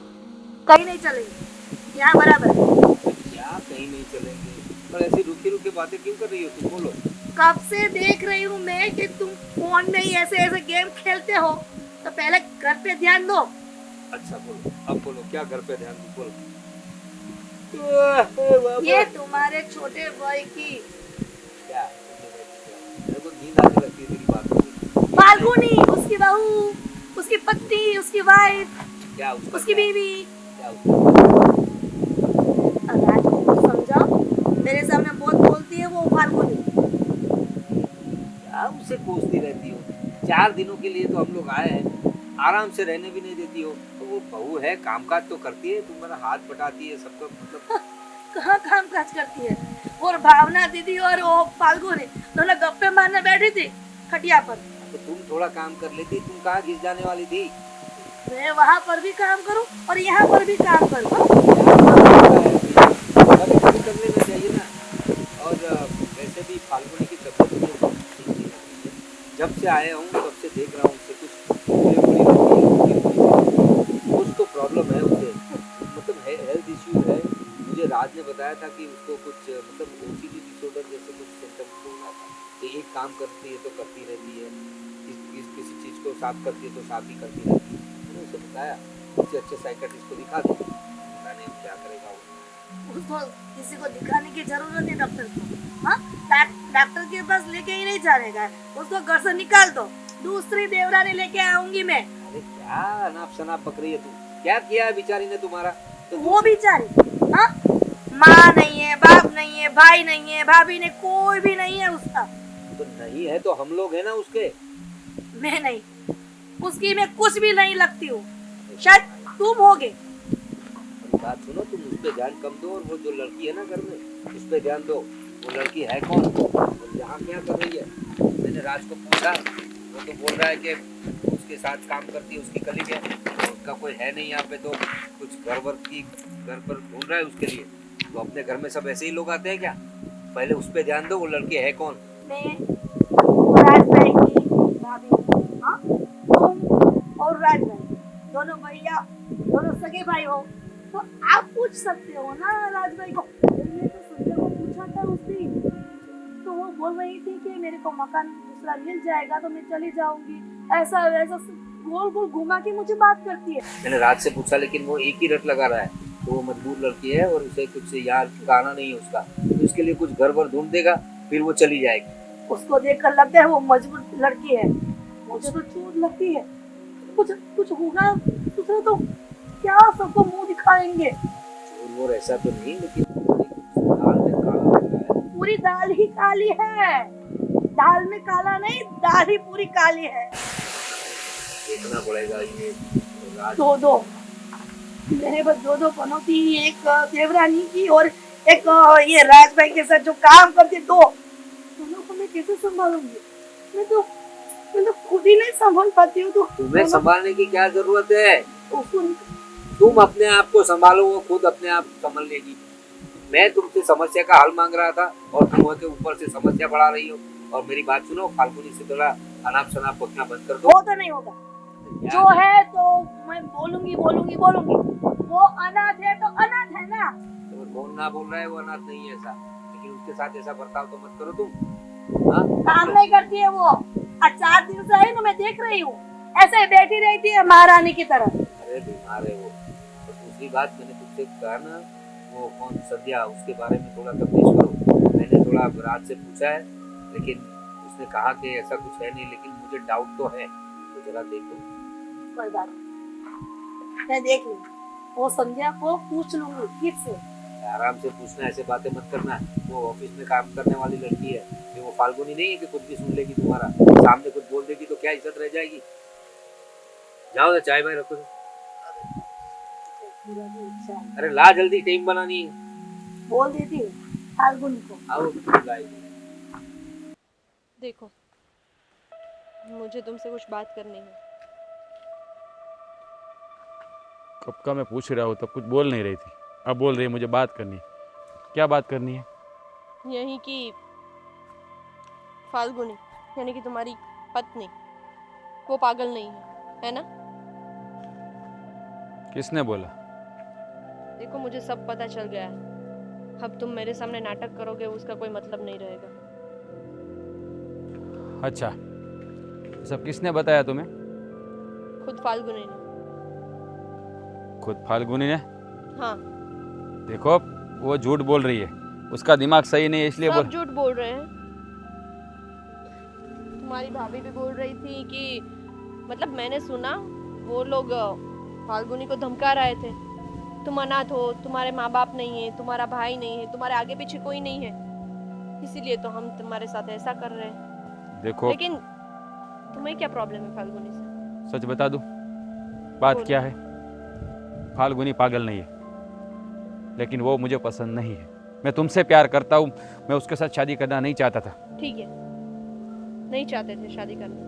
कहीं नहीं चलेंगे यहाँ बराबर। क्या कहीं नहीं चलेंगे? पर ऐसी रुकी रुकी बातें क्यों कर रही हो तुम? बोलो। कब से देख रही हूँ मैं कि तुम फोन में ही ऐसे ऐसे गेम खेलते हो, तो पहले घर पे ध्यान दो। अच्छा बोलो, अब बोलो क्या घर पे ध्यान दो, बोलो। ये तुम्हारे छोटे भाई की क्या? मेरे को नींद आने लगती है तेरी बातों से। फाल्गुनी, उसकी बहू, उसकी पत्नी, उसकी वाइफ, क्या उसका उसकी क्या? बीवी। क्या उसका? राज को समझाओ, मेरे सामने बहुत बोलती है वो फाल्गुनी। क्या उसे कोसती रहती हो? 4 दिनों के लिए तो हम लोग आए हैं, आराम से रहने भी नहीं देती हो। तो वो बहू है, कामकाज तो करती है, तुम्हारा हाथ बटाती है सबको, मतलब कहाँ काम काज करती है? और भावना दीदी और वो फाल्गुनी दोनों गप्पे मारने बैठी थी खटिया पर। तो तुम थोड़ा काम कर लेती, तुम कहाँ घिस जाने वाली थी? मैं वहाँ पर भी काम करूँ और यहाँ पर भी काम करूँ। कभी कर लेना चाहिए ना। और वैसे भी फाल्गुनी की तबीयत मुझे ठीक नहीं लगती है। जब से आया हूँ तब से देख रहा हूँ उसे कुछ तो प्रॉब्लम है उसे, मतलब हेल्थ इश्यू है। मुझे राज ने बताया था कि उसको कुछ मतलब ओसीडी डिसऑर्डर जैसे कुछ सिम्टम्स हो रहा था कि एक काम करती है तो करती रहती है, किसी चीज़ को साफ करती है तो साफ ही करती रहती है। मैंने उसे बताया किसी अच्छे साइकियाट्रिस्ट को दिखा दो, पता नहीं क्या करेगा वो। उसको किसी को दिखाने की जरूरत है डॉक्टर को। हाँ, डॉक्टर के पास लेके ही नहीं जाने का, उसको घर से निकाल दो। दूसरी देवरानी लेके आऊंगी मैं। अरे क्या अनाप शनाप पक रही है तू? क्या किया है बेचारी ने तुम्हारा? तो वो बेचारी, हाँ, माँ नहीं है, बाप नहीं है, भाई नहीं है, भाभी ने कोई भी नहीं है उसका। तो नहीं है तो हम लोग है ना उसके। मैं नहीं, उसकी मैं कुछ भी नहीं लगती हूँ, शायद तुम होगे। बात सुनो, तुम उस पे ध्यान कम दो और वो जो लड़की है ना घर में उस पे ध्यान दो। वो लड़की है कौन और यहाँ क्या कर रही है? मैंने राज को पूछा, वो तो बोल रहा है कि उसके साथ काम करती है, उसकी कलीग है, तो उसका कोई है नहीं यहाँ पे, तो कुछ घर पर ढूंढ रहा है उसके लिए। तो अपने घर में सब ऐसे ही लोग आते हैं क्या? पहले उस पे ध्यान दो, वो लड़की है कौन? मैं राज भाई की भाभी हूँ, हाँ, तुम और राज भाई दोनों भैया, दोनों सगे भाई हो, तो आप पूछ सकते हो ना राज भाई को। मैंने तो संजय को पूछा था उस दिन, तो वो बोल रही थी कि मेरे को मकान दूसरा मिल जाएगा तो मैं चली जाऊंगी, ऐसा वैसा गोल गोल घुमा के मुझे बात करती है। मैंने राज से पूछा, लेकिन वो एक ही रट लगा रहा है। तो वो मजबूर लड़की है और उसे कुछ यार ठिकाना नहीं है उसका, तो उसके लिए कुछ घर वर ढूंढ देगा, फिर वो चली जाएगी। उसको देखकर लगता है वो मजबूर लड़की है, मुझे तो चोट लगती है। कुछ होगा दूसरा तो क्या सबको मुंह दिखाएंगे। चोर वोर ऐसा तो नहीं, लेकिन दाल में काला लग रहा है। पूरी दाल ही काली है, दाल में काला नहीं, दाल ही पूरी काली है। देखना पड़ेगा ये राज। दो मेरे पास दो पनौती, एक देवरानी की और एक ये राज भाई के साथ जो काम करते दोनों को मैं कैसे संभालूंगी? मैं तो खुद ही नहीं संभाल पाती हूँ। तो तुम्हें संभालने की क्या जरूरत है? उसको तुम अपने आप को संभालो, वो खुद अपने आप संभाल लेगी। मैं तुमसे समस्या का हल मांग रहा था और तुम के ऊपर से समस्या बढ़ा रही हो। और मेरी बात सुनो, फाल्गुनी से थोड़ा अनाप शनाप बकना बंद कर दो। वो तो नहीं होगा। जो है तो मैं बोलूंगी। वो अनाथ है तो अनाथ है ना। तो कौन ना बोल रहा है वो अनाथ नहीं है ऐसा, लेकिन उसके साथ ऐसा बर्ताव तो मत करो तुम। हाँ? काम नहीं करती है वो। 4 दिन से है ना, मैं देख रही हूँ ऐसे ही बैठी रहती है महारानी की तरह। अरे बीमार है वो। और दूसरी बात, मैंने तुमसे कहा ना, वो कौन सद्या, उसके बारे में थोड़ा तफ्तीश करो। मैंने थोड़ा राज से पूछा है, लेकिन उसने कहा कि ऐसा कुछ है नहीं, लेकिन मुझे डाउट तो है, तो जरा देखो। कोई बात नहीं, मैं देख लूंगी। वो संध्या को पूछ लूंगी ठीक से। आराम से पूछना, ऐसे बातें मत करना। वो ऑफिस में काम करने वाली लड़की है, कि वो फाल्गुनी नहीं है कि कुछ भी सुन लेगी तुम्हारा। सामने कुछ बोल देगी तो क्या इज्जत रह जाएगी। जाओ ना, चाय भाई रखो। अरे ला जल्दी, टाइम बनानी है। बोल देती हूँ फाल्गुनी को। आओ लाएगी। देखो, मुझे तुमसे कुछ बात करनी है। कब का मैं पूछ रहा हूँ, तब कुछ बोल नहीं रही थी, अब बोल रही है मुझे बात करनी है। क्या बात करनी है? यही कि फाल्गुनी यानी कि तुम्हारी पत्नी वो पागल नहीं है ना? किसने बोला? देखो, मुझे सब पता चल गया है। अब तुम मेरे सामने नाटक करोगे, उसका कोई मतलब नहीं रहेगा। अच्छा, सब किसने बताया तुम्हें? खुद फाल्गुनी ने। खुद फाल्गुनी ने? हाँ, देखो, वो झूठ बोल रही है, उसका दिमाग सही नहीं है, इसलिए सब बोल। झूठ बोल रहे हैं। तुम्हारी भाभी भी बोल रही थी कि मतलब मैंने सुना वो लोग फाल्गुनी को धमका रहे थे, तुम अनाथ हो, तुम्हारे माँ बाप नहीं है, तुम्हारा भाई नहीं है, तुम्हारे आगे पीछे कोई नहीं है, इसीलिए तो हम तुम्हारे साथ ऐसा कर रहे हैं। देखो, लेकिन तुम्हें क्या प्रॉब्लम है फाल्गुनी से? सच बता दूं, बात बोलो। क्या है? फाल्गुनी पागल नहीं है, लेकिन वो मुझे पसंद नहीं है। मैं तुमसे प्यार करता हूँ, मैं उसके साथ शादी करना नहीं चाहता था। ठीक है, नहीं चाहते थे शादी करना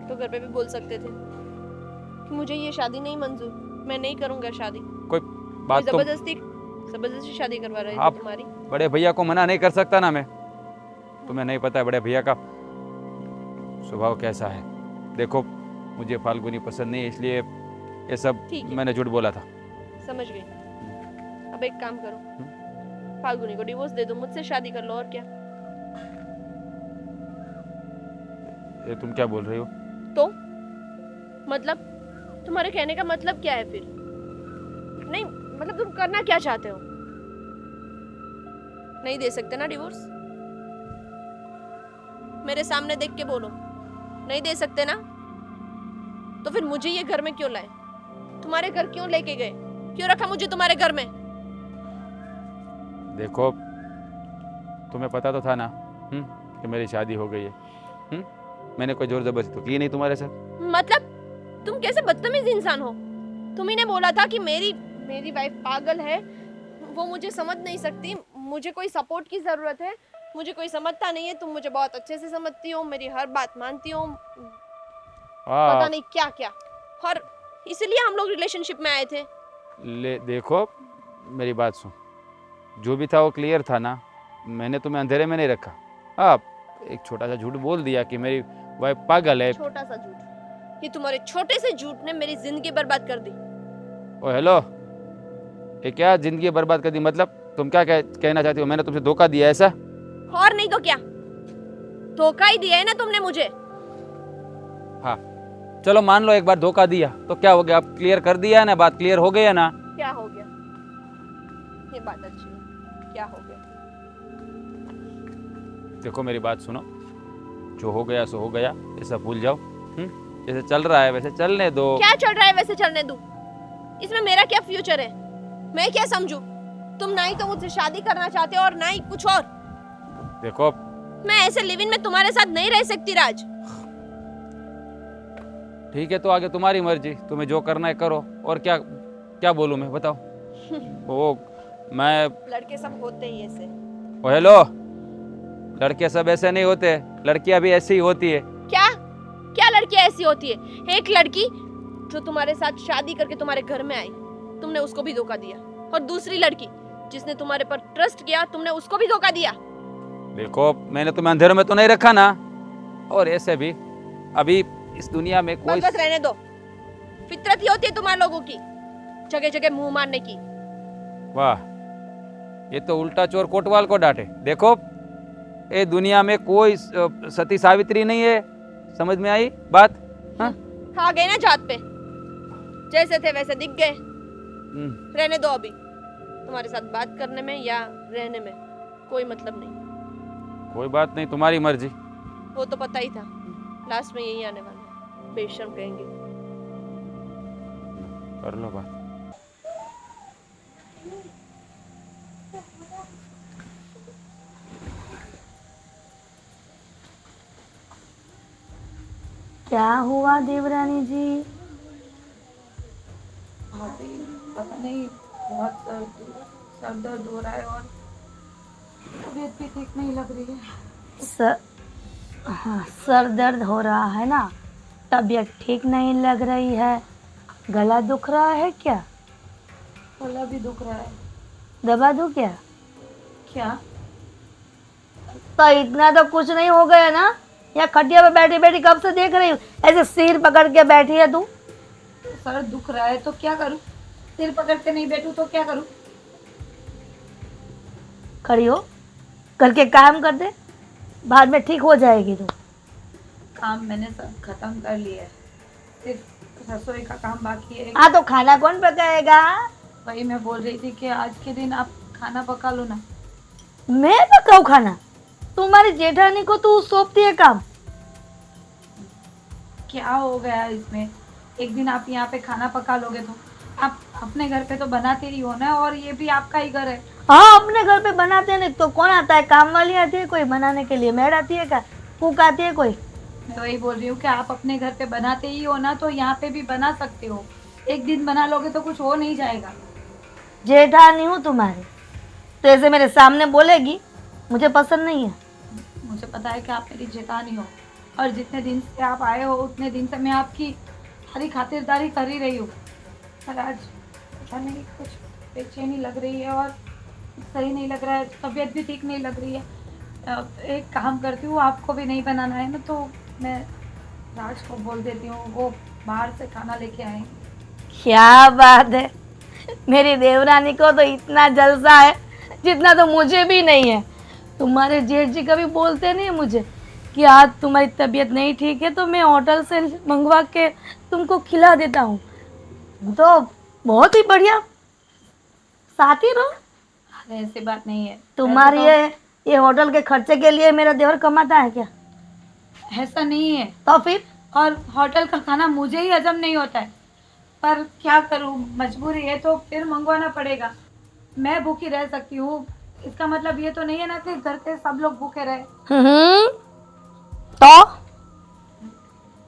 तो घर पे भी बोल सकते थे कि मुझे ये शादी नहीं मंजूर, मैं नहीं करूंगा शादी। कोई बात तो जबरदस्ती शादी करवा रहे थे आप तुम्हारी। बड़े भैया को मना नहीं कर सकता ना मैं। तुम्हें नहीं पता है बड़े भैया का स्वभाव कैसा है। देखो, मुझे फाल्गुनी पसंद नहीं है, इसलिए ये सब ठीक है। मैंने झूठ बोला था। समझ गई। अब एक काम करो, फाल्गुनी को डिवोर्स दे दो, मुझसे शादी कर लो, और क्या। ये तुम क्या बोल रही हो? तो मतलब तुम्हारे कहने का मतलब क्या है फिर? नहीं मतलब तुम करना क्या चाहते हो? नहीं दे सकते ना डिवोर्स? मेरे सामने देख के बोलो, नहीं दे सकते ना? तो फिर मुझे ये घर में क्यों लाए? तुम्हारे घर क्यों लेके गए? क्यों रखा मुझे तुम्हारे घर में? देखो, तुम्हें पता तो था ना कि मेरी शादी हो गई है। मैंने कोई जोर जबरदस्ती तो की नहीं तुम्हारे साथ। मतलब तुम कैसे बदतमीज इंसान हो? तुम ही ने बोला था कि मेरी वाइफ पागल है, वो मुझे समझ नहीं सकती, मुझे कोई सपोर्ट की जरूरत है, मुझे कोई समझता नहीं है, तुम मुझे बहुत अच्छे से समझती हो, मेरी हर बात मानती हो, पता नहीं क्या क्या, और इसीलिए हम लोग रिलेशनशिप में आए थे। देखो, मेरी बात सुन, जो भी था वो क्लियर था ना, मैंने तुम्हें अंधेरे में नहीं रखा। आप एक छोटा सा झूठ बोल दिया कि मेरी वाइफ पागल है। छोटा सा झूठ? ये तुम्हारे छोटे से झूठ ने मेरी जिंदगी बर्बाद कर दी। ओ हेलो, ये क्या जिंदगी बर्बाद कर दी? मतलब तुम क्या कहना चाहती हो? मैंने तुमसे धोखा दिया ऐसा? और नहीं तो क्या, धोखा ही दिया है ना तुमने मुझे। हाँ, चलो मान लो एक बार धोखा दिया तो क्या हो गया? अब क्लियर कर दिया ना, बात क्लियर हो गई है ना? क्या हो गया? ये बात अच्छी है, क्या हो गया? देखो, मेरी बात सुनो, जो हो गया सो हो गया, ऐसा भूल जाओ। जैसे चल रहा है वैसे चलने दो। क्या चल रहा है वैसे चलने दूं? इसमें मेरा क्या फ्यूचर है? मैं क्या समझूं? तुम ना ही तो मुझसे शादी करना चाहते हो और ना ही कुछ और। देखो, मैं ऐसे लिव इन में तुम्हारे साथ नहीं रह सकती राज। ठीक है, तो आगे तुम्हारी मर्जी, तुम्हें जो करना है करो। और क्या क्या बोलूँ मैं, बताओ। वो मैं लड़के सब होते ही ऐसे। ओ हेलो, लड़के सब ऐसे नहीं होते, लड़कियां भी ऐसी ही होती है। क्या क्या लड़की ऐसी होती है? एक लड़की जो तुम्हारे साथ शादी करके तुम्हारे घर में आई, तुमने उसको भी धोखा दिया, और दूसरी लड़की जिसने तुम्हारे पर ट्रस्ट किया, तुमने उसको भी धोखा दिया। देखो, मैंने तुम्हें अंधेरों में तो नहीं रखा ना। और ऐसे भी अभी इस दुनिया में कोई बस रहने दो। फितरत ही होती है तुम्हारे लोगों की, जगह जगह मुंह मारने की। वाह, ये तो उल्टा चोर कोतवाल को डांटे। देखो, ये दुनिया में कोई सती सावित्री नहीं है। समझ में आई बात? हाँ? आ गए ना जात पे, जैसे थे वैसे दिख गए। रहने दो। अभी तुम्हारे साथ बात करने में या रहने में कोई मतलब नहीं। कोई बात नहीं, तुम्हारी मर्जी। वो तो पता ही था, लास्ट में यही आने वाला है। बेशर्म कहेंगे। कर लो बात। क्या हुआ देवरानी जी? पता नहीं, बहुत सर दर्द हो रहा है और तबीयत भी ठीक नहीं लग रही है। हाँ, सर दर्द हो रहा है ना, तबीयत ठीक नहीं लग रही है, गला दुख रहा है क्या? गला भी दुख रहा है। दबा दूं क्या? क्या? तो इतना तो कुछ नहीं हो गया ना? या खटिया पे बैठी बैठी कब से देख रही हूँ, ऐसे सिर पकड़ के बैठी है तू। सर दुख रहा है तो क्या करूं? सिर पकड़ के नहीं बैठूं तो क्या करूं? खड़ी हो, करके काम कर दे, बाद में ठीक हो जाएगी तू। काम मैंने सब खत्म कर लिया है, सिर्फ रसोई का काम बाकी है। हाँ, तो खाना कौन पकाएगा? वही मैं बोल रही थी कि आज के दिन आप खाना पका लो ना। मैं पकाऊँ खाना? तुम्हारी जेठानी को तू सौंपती है काम? क्या हो गया इसमें? एक दिन आप यहाँ पे खाना पका लोगे तो आप अपने घर पे तो बनाते ही हो ना, और ये भी आपका ही घर है। हाँ, अपने घर पे बनाते हैं, नहीं तो कौन आता है? काम वाली आती है कोई बनाने के लिए? मेड आती है क्या? कुक आती है कोई? मैं वही बोल रही हूँ कि आप अपने घर पे बनाते ही हो ना, तो यहाँ पे भी बना सकते हो। एक दिन बना लोगे तो कुछ हो नहीं जाएगा। जेठानी हूँ तुम्हारी, तो ऐसे मेरे सामने बोलेगी? मुझे पसंद नहीं है। मुझे पता है कि आप मेरी जेठानी हो, और जितने दिन से आप आए हो उतने दिन से मैं आपकी सारी खातिरदारी कर ही रही हूँ, पर आज पता नहीं कुछ बेचैनी लग रही है और सही नहीं लग रहा है, तबीयत भी ठीक नहीं लग रही है। एक काम करती हूँ, आपको भी नहीं बनाना है ना, तो मैं राज को बोल देती हूँ, वो बाहर से खाना लेके आएंगे। क्या बात है, मेरी देवरानी को तो इतना जलसा है जितना तो मुझे भी नहीं है। तुम्हारे जेठ जी कभी बोलते नहीं है मुझे कि आज तुम्हारी तबीयत नहीं ठीक है तो मैं होटल से मंगवा के तुमको खिला देता हूँ। तो बहुत ही बढ़िया, साथ ही रहो। अरे ऐसी बात नहीं है। तुम्हारी ऐसे ये होटल के खर्चे के लिए मेरा देवर कमाता है क्या? तो ऐसा नहीं है, तो फिर? और होटल का खाना मुझे ही हजम नहीं होता है, पर क्या करूँ, मजबूरी है तो फिर मंगवाना पड़ेगा। मैं भूखी रह सकती हूँ, इसका मतलब ये तो नहीं है ना कि घर के सब लोग भूखे रहे। तो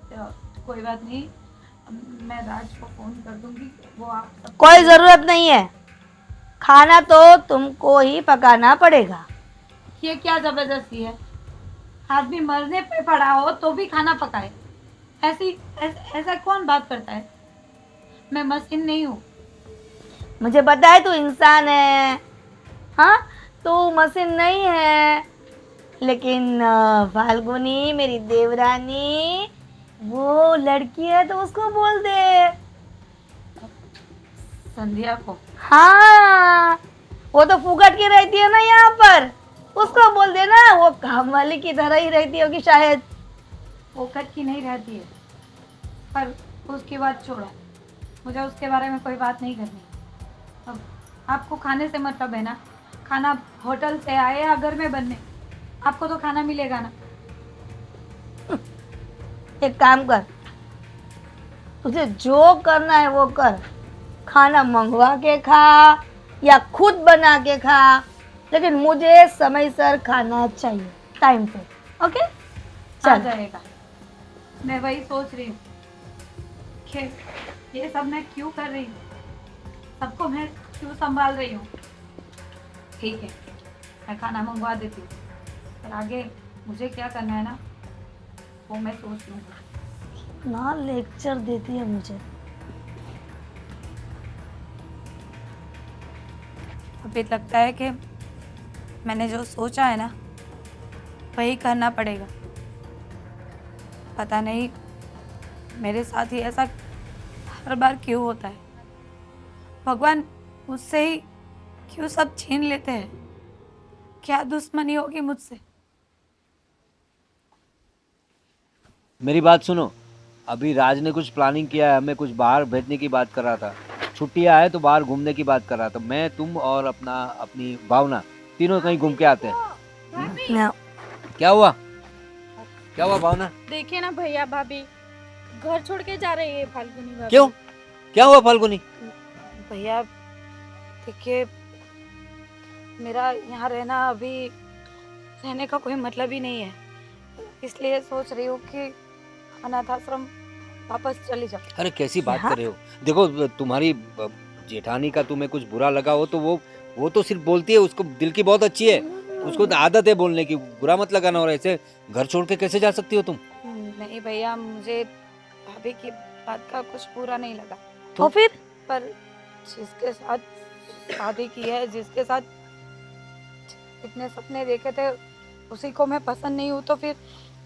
तो कोई बात नहीं, मैं राज को फोन कर दूंगी, वो आप सब। कोई जरूरत नहीं है, खाना तो तुमको ही पकाना पड़ेगा। ये क्या जबरदस्ती है? आदमी मरने पे पड़ा हो तो भी खाना पकाए, ऐसा कौन बात करता है? मैं मशीन नहीं हूँ। मुझे पता है तू इंसान है, हाँ, तू मशीन नहीं है, लेकिन फाल्गुनी मेरी देवरानी वो लड़की है तो उसको बोल दे। संध्या को? हाँ, वो तो फुकट की रहती है ना यहाँ पर, उसको बोल देना। वो काम वाली की तरह ही रहती होगी शायद। फोकट की नहीं रहती है, पर उसकी बात छोड़ो, मुझे उसके बारे में कोई बात नहीं करनी। अब आपको खाने से मतलब है ना, खाना होटल से आए या घर में बनने, आपको तो खाना मिलेगा ना। एक काम कर, तुझे जो करना है वो कर, खाना मंगवा के खा या खुद बना के खा, लेकिन मुझे समय सर खाना चाहिए, टाइम पे। ओके, आ चल। जाएगा, मैं वही सोच रही हूँ। देखिए ये सब मैं क्यों कर रही हूँ, सबको मैं क्यों संभाल रही हूँ। ठीक है, मैं खाना मंगवा देती हूँ, पर आगे मुझे क्या करना है ना, वो मैं सोच लूँगी। ना लेक्चर देती है मुझे। अभी लगता है कि मैंने जो सोचा है ना वही करना पड़ेगा। पता नहीं मेरे साथ ही ऐसा हर बार क्यों होता है। भगवान मुझसे ही क्यों सब छीन लेते हैं। क्या दुश्मनी होगी मुझसे। मेरी बात सुनो, अभी राज ने कुछ प्लानिंग किया है, हमें कुछ बाहर भेजने की बात कर रहा था। छुट्टियां है तो बाहर घूमने की बात कर रहा था। मैं, तुम और अपनी भावना तीनों कहीं घूम के आते हैं। ना क्या हुआ? क्या हुआ भावना? देखिए ना भैया भाभी घर छोड़ के जा रही है फाल्गुनी भाभी। क्यों? क्या हुआ फाल्गुनी? भैया देखिए, मेरा यहाँ रहना अभी रहने का कोई मतलब ही नहीं है, इसलिए सोच रही हूँ कि अनाथ आश्रम वापस चली जाओ। अरे कैसी बात कर रहे हो? देखो, तुम्हारी जेठानी का तुम्हें कुछ बुरा लगा हो तो वो तो सिर्फ बोलती है, उसको दिल की बहुत अच्छी है, उसको तो आदत है बोलने की। बुरा मत लगाना। और ऐसे घर छोड़ के कैसे जा सकती हो तुम? नहीं भैया, मुझे भाभी की बात का कुछ बुरा नहीं लगा, तो फिर पर जिसके साथ शादी की है, जिसके साथ इतने सपने देखे थे, उसी को मैं पसंद नहीं हूँ तो फिर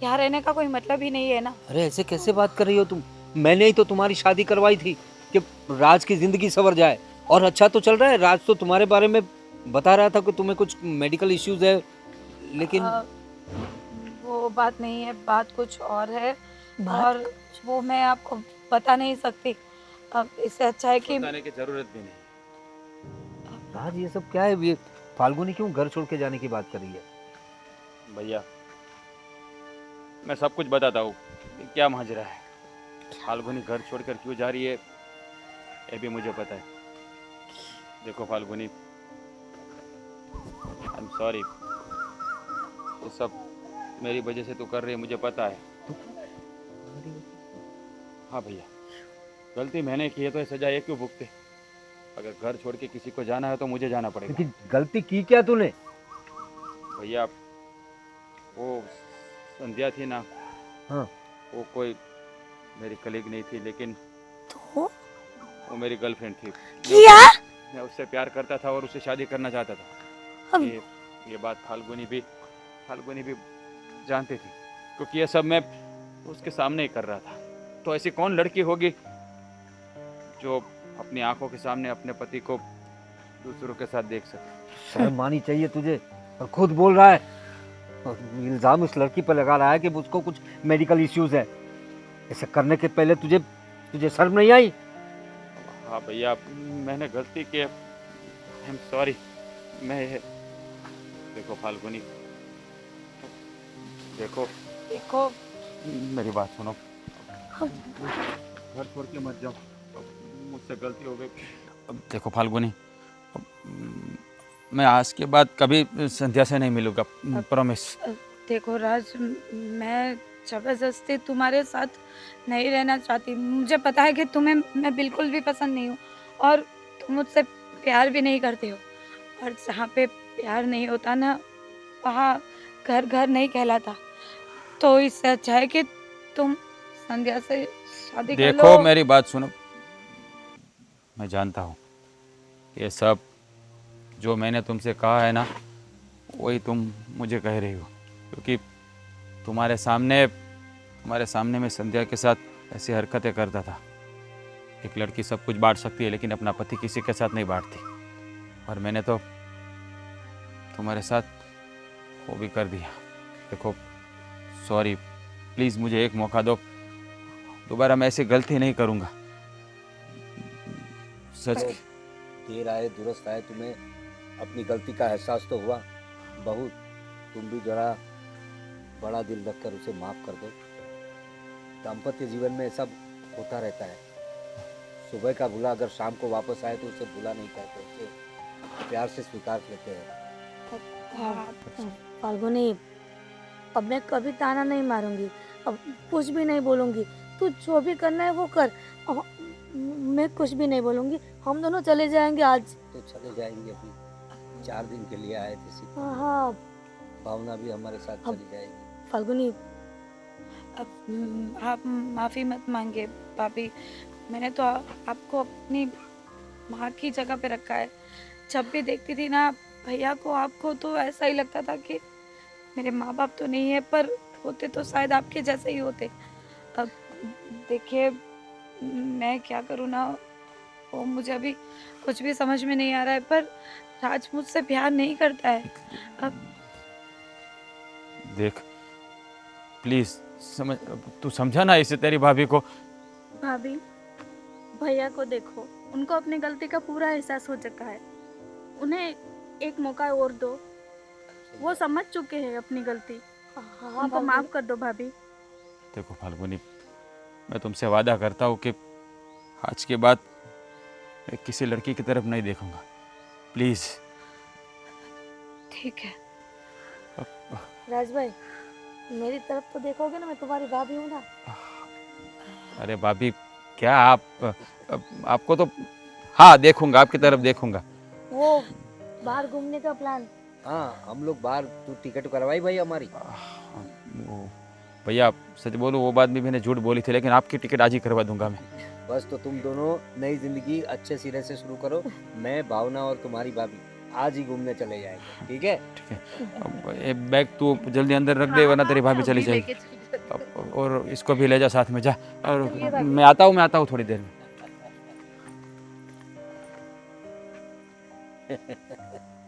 यहाँ रहने का कोई मतलब ही नहीं है ना। अरे ऐसे कैसे बात कर रही हो तुम? मैंने ही तो तुम्हारी शादी करवाई थी कि राज की जिंदगी संवर जाए। और अच्छा तो चल रहा है। राज तो तुम्हारे बारे में बता रहा था कि तुम्हें कुछ मेडिकल इश्यूज है, लेकिन वो बात नहीं है, बात कुछ और है। बात और वो मैं आपको बता नहीं सकती। अब इससे अच्छा है कि बताने की जरूरत भी नहीं। राज ये सब क्या है? ये फाल्गुनी क्यों घर छोड़ के जाने की बात कर रही है? भैया मैं सब कुछ बताता हूँ क्या माजरा है। फाल्गुनी घर छोड़कर क्यों जा रही है ये भी मुझे पता है। देखो फाल्गुनी, आई एम सॉरी, ये सब मेरी वजह से तू कर रही है, मुझे पता है। हाँ भैया, गलती मैंने की है तो ये सजा ये क्यों भुगते। अगर घर छोड़ के किसी को जाना है तो मुझे जाना पड़ेगा। लेकिन गलती की क्या तूने? भैया वो संध्या थी ना, हाँ। वो कोई मेरी कलीग नहीं थी, लेकिन तो वो मेरी गर्लफ्रेंड थी। क्या? मैं उससे प्यार करता था और उससे शादी करना चाहता था। अब- ये बात फाल्गुनी भी जानती थी, क्योंकि ये सब मैं उसके सामने ही कर रहा था। तो ऐसी कौन लड़की होगी जो अपनी आंखों के सामने अपने पति को दूसरों के साथ देख सके। शर्म आनी चाहिए तुझे। और खुद बोल रहा है, और इल्जाम उस लड़की पर लगा रहा है कि उसको कुछ मेडिकल इश्यूज है। ऐसा करने के पहले तुझे शर्म नहीं आई? हाँ भैया, मैंने गलती की, आई एम सॉरी। मैं देखो फाल्गुनी, देखो मेरी बात सुनो, घर छोड़ के मत जाओ, मुझसे गलती हो गई। अब देखो फाल्गुनी, मैं आज के बाद कभी संध्या से नहीं मिलूंगा, प्रॉमिस। देखो राज, मैं जबरदस्ती तुम्हारे साथ नहीं रहना चाहती। मुझे पता है कि तुम्हें मैं बिल्कुल भी पसंद नहीं हूँ और तुम मुझसे प्यार भी नहीं करते हो। और जहाँ पे प्यार नहीं होता ना, वहाँ घर घर नहीं कहलाता। तो इससे अच्छा है कि तुम संध्या से शादी कर लो। देखो मेरी बात सुनो, मैं जानता हूँ ये सब जो मैंने तुमसे कहा है ना, वही तुम मुझे कह रही हो, क्योंकि तुम्हारे सामने मैं संध्या के साथ ऐसी हरकतें करता था। एक लड़की सब कुछ बांट सकती है, लेकिन अपना पति किसी के साथ नहीं बांटती। और मैंने तो तुम्हारे साथ वो भी कर दिया। देखो सॉरी, प्लीज़ मुझे एक मौका दो, दोबारा मैं ऐसी गलती नहीं करूँगा। सच देर आए दुरुस्त आए, तुम्हें अपनी गलती का एहसास तो हुआ। बहू, तुम भी जरा बड़ा दिल रखकर उसे माफ कर दो। दाम्पत्य जीवन में सब होता रहता है। सुबह का भूला अगर शाम को वापस आए तो उसे भूला नहीं कहते, उसे प्यार से स्वीकार लेते हैं। फाल्गुनी, अब मैं कभी ताना नहीं मारूंगी, अब कुछ भी नहीं बोलूंगी। तू जो भी करना है वो कर। अब मैं कुछ भी नहीं बोलूँगी, हम दोनों चले जाएंगे आज। तो चले जाएंगे, अभी 4 दिन के लिए आए थे सीधे। हाँ भावना भी हमारे साथ अब- चली जाएगी। फाल्गुनी, अब आप माफ़ी मत मांगे भाभी। मैंने तो आपको अपनी माँ की जगह पे रखा है। जब भी देखती थी ना भैया को, आपको, तो ऐसा ही लगता था कि मेरे माँ बाप तो नहीं है, पर होते तो शायद आपके जैसे ही होते। अब देखिए मैं क्या करूँ ना, वो मुझे अभी कुछ भी समझ में नहीं आ रहा है, पर राज मुझसे प्यार नहीं करता है। अब देख प्लीज समझ, तू समझा ना इसे तेरी भाभी को। भाभी, भैया को देखो, उनको अपनी गलती का पूरा एहसास हो चुका है। उन्हें एक मौका और दो, वो समझ चुके हैं अपनी गलती। हाँ उनको माफ कर दो भाभी। देखो फाल्गुनी, मैं तुमसे वादा करता हूँ कि आज के बाद मैं किसी लड़की की तरफ नहीं देखूंगा, प्लीज। ठीक है। राज भाई, मेरी तरफ तो देखोगे ना, मैं तुम्हारी भाभी हूँ ना। अरे भाभी क्या आपको तो, हाँ देखूंगा, आपकी तरफ देखूंगा। वो बाहर घूमने का प्लान। हाँ, हम लोग बाहर, तू टिकट करवाई भाई हमारी। वो भैया सच बोलूं, वो बात भी मैंने झूठ बोली थी, लेकिन आपकी टिकट आज ही करवा दूंगा मैं। बस तो तुम दोनों नई जिंदगी अच्छे सिरे से शुरू करो। मैं, भावना और तुम्हारी भाभी आज ही घूमने चले जाएंगे, ठीक है? ठीक है, अब ये बैग तू जल्दी अंदर रख दे, वरना तेरी भाभी चली जाएगी। और इसको भी ले जा साथ में, जा। और मैं आता हूँ थोड़ी देर में।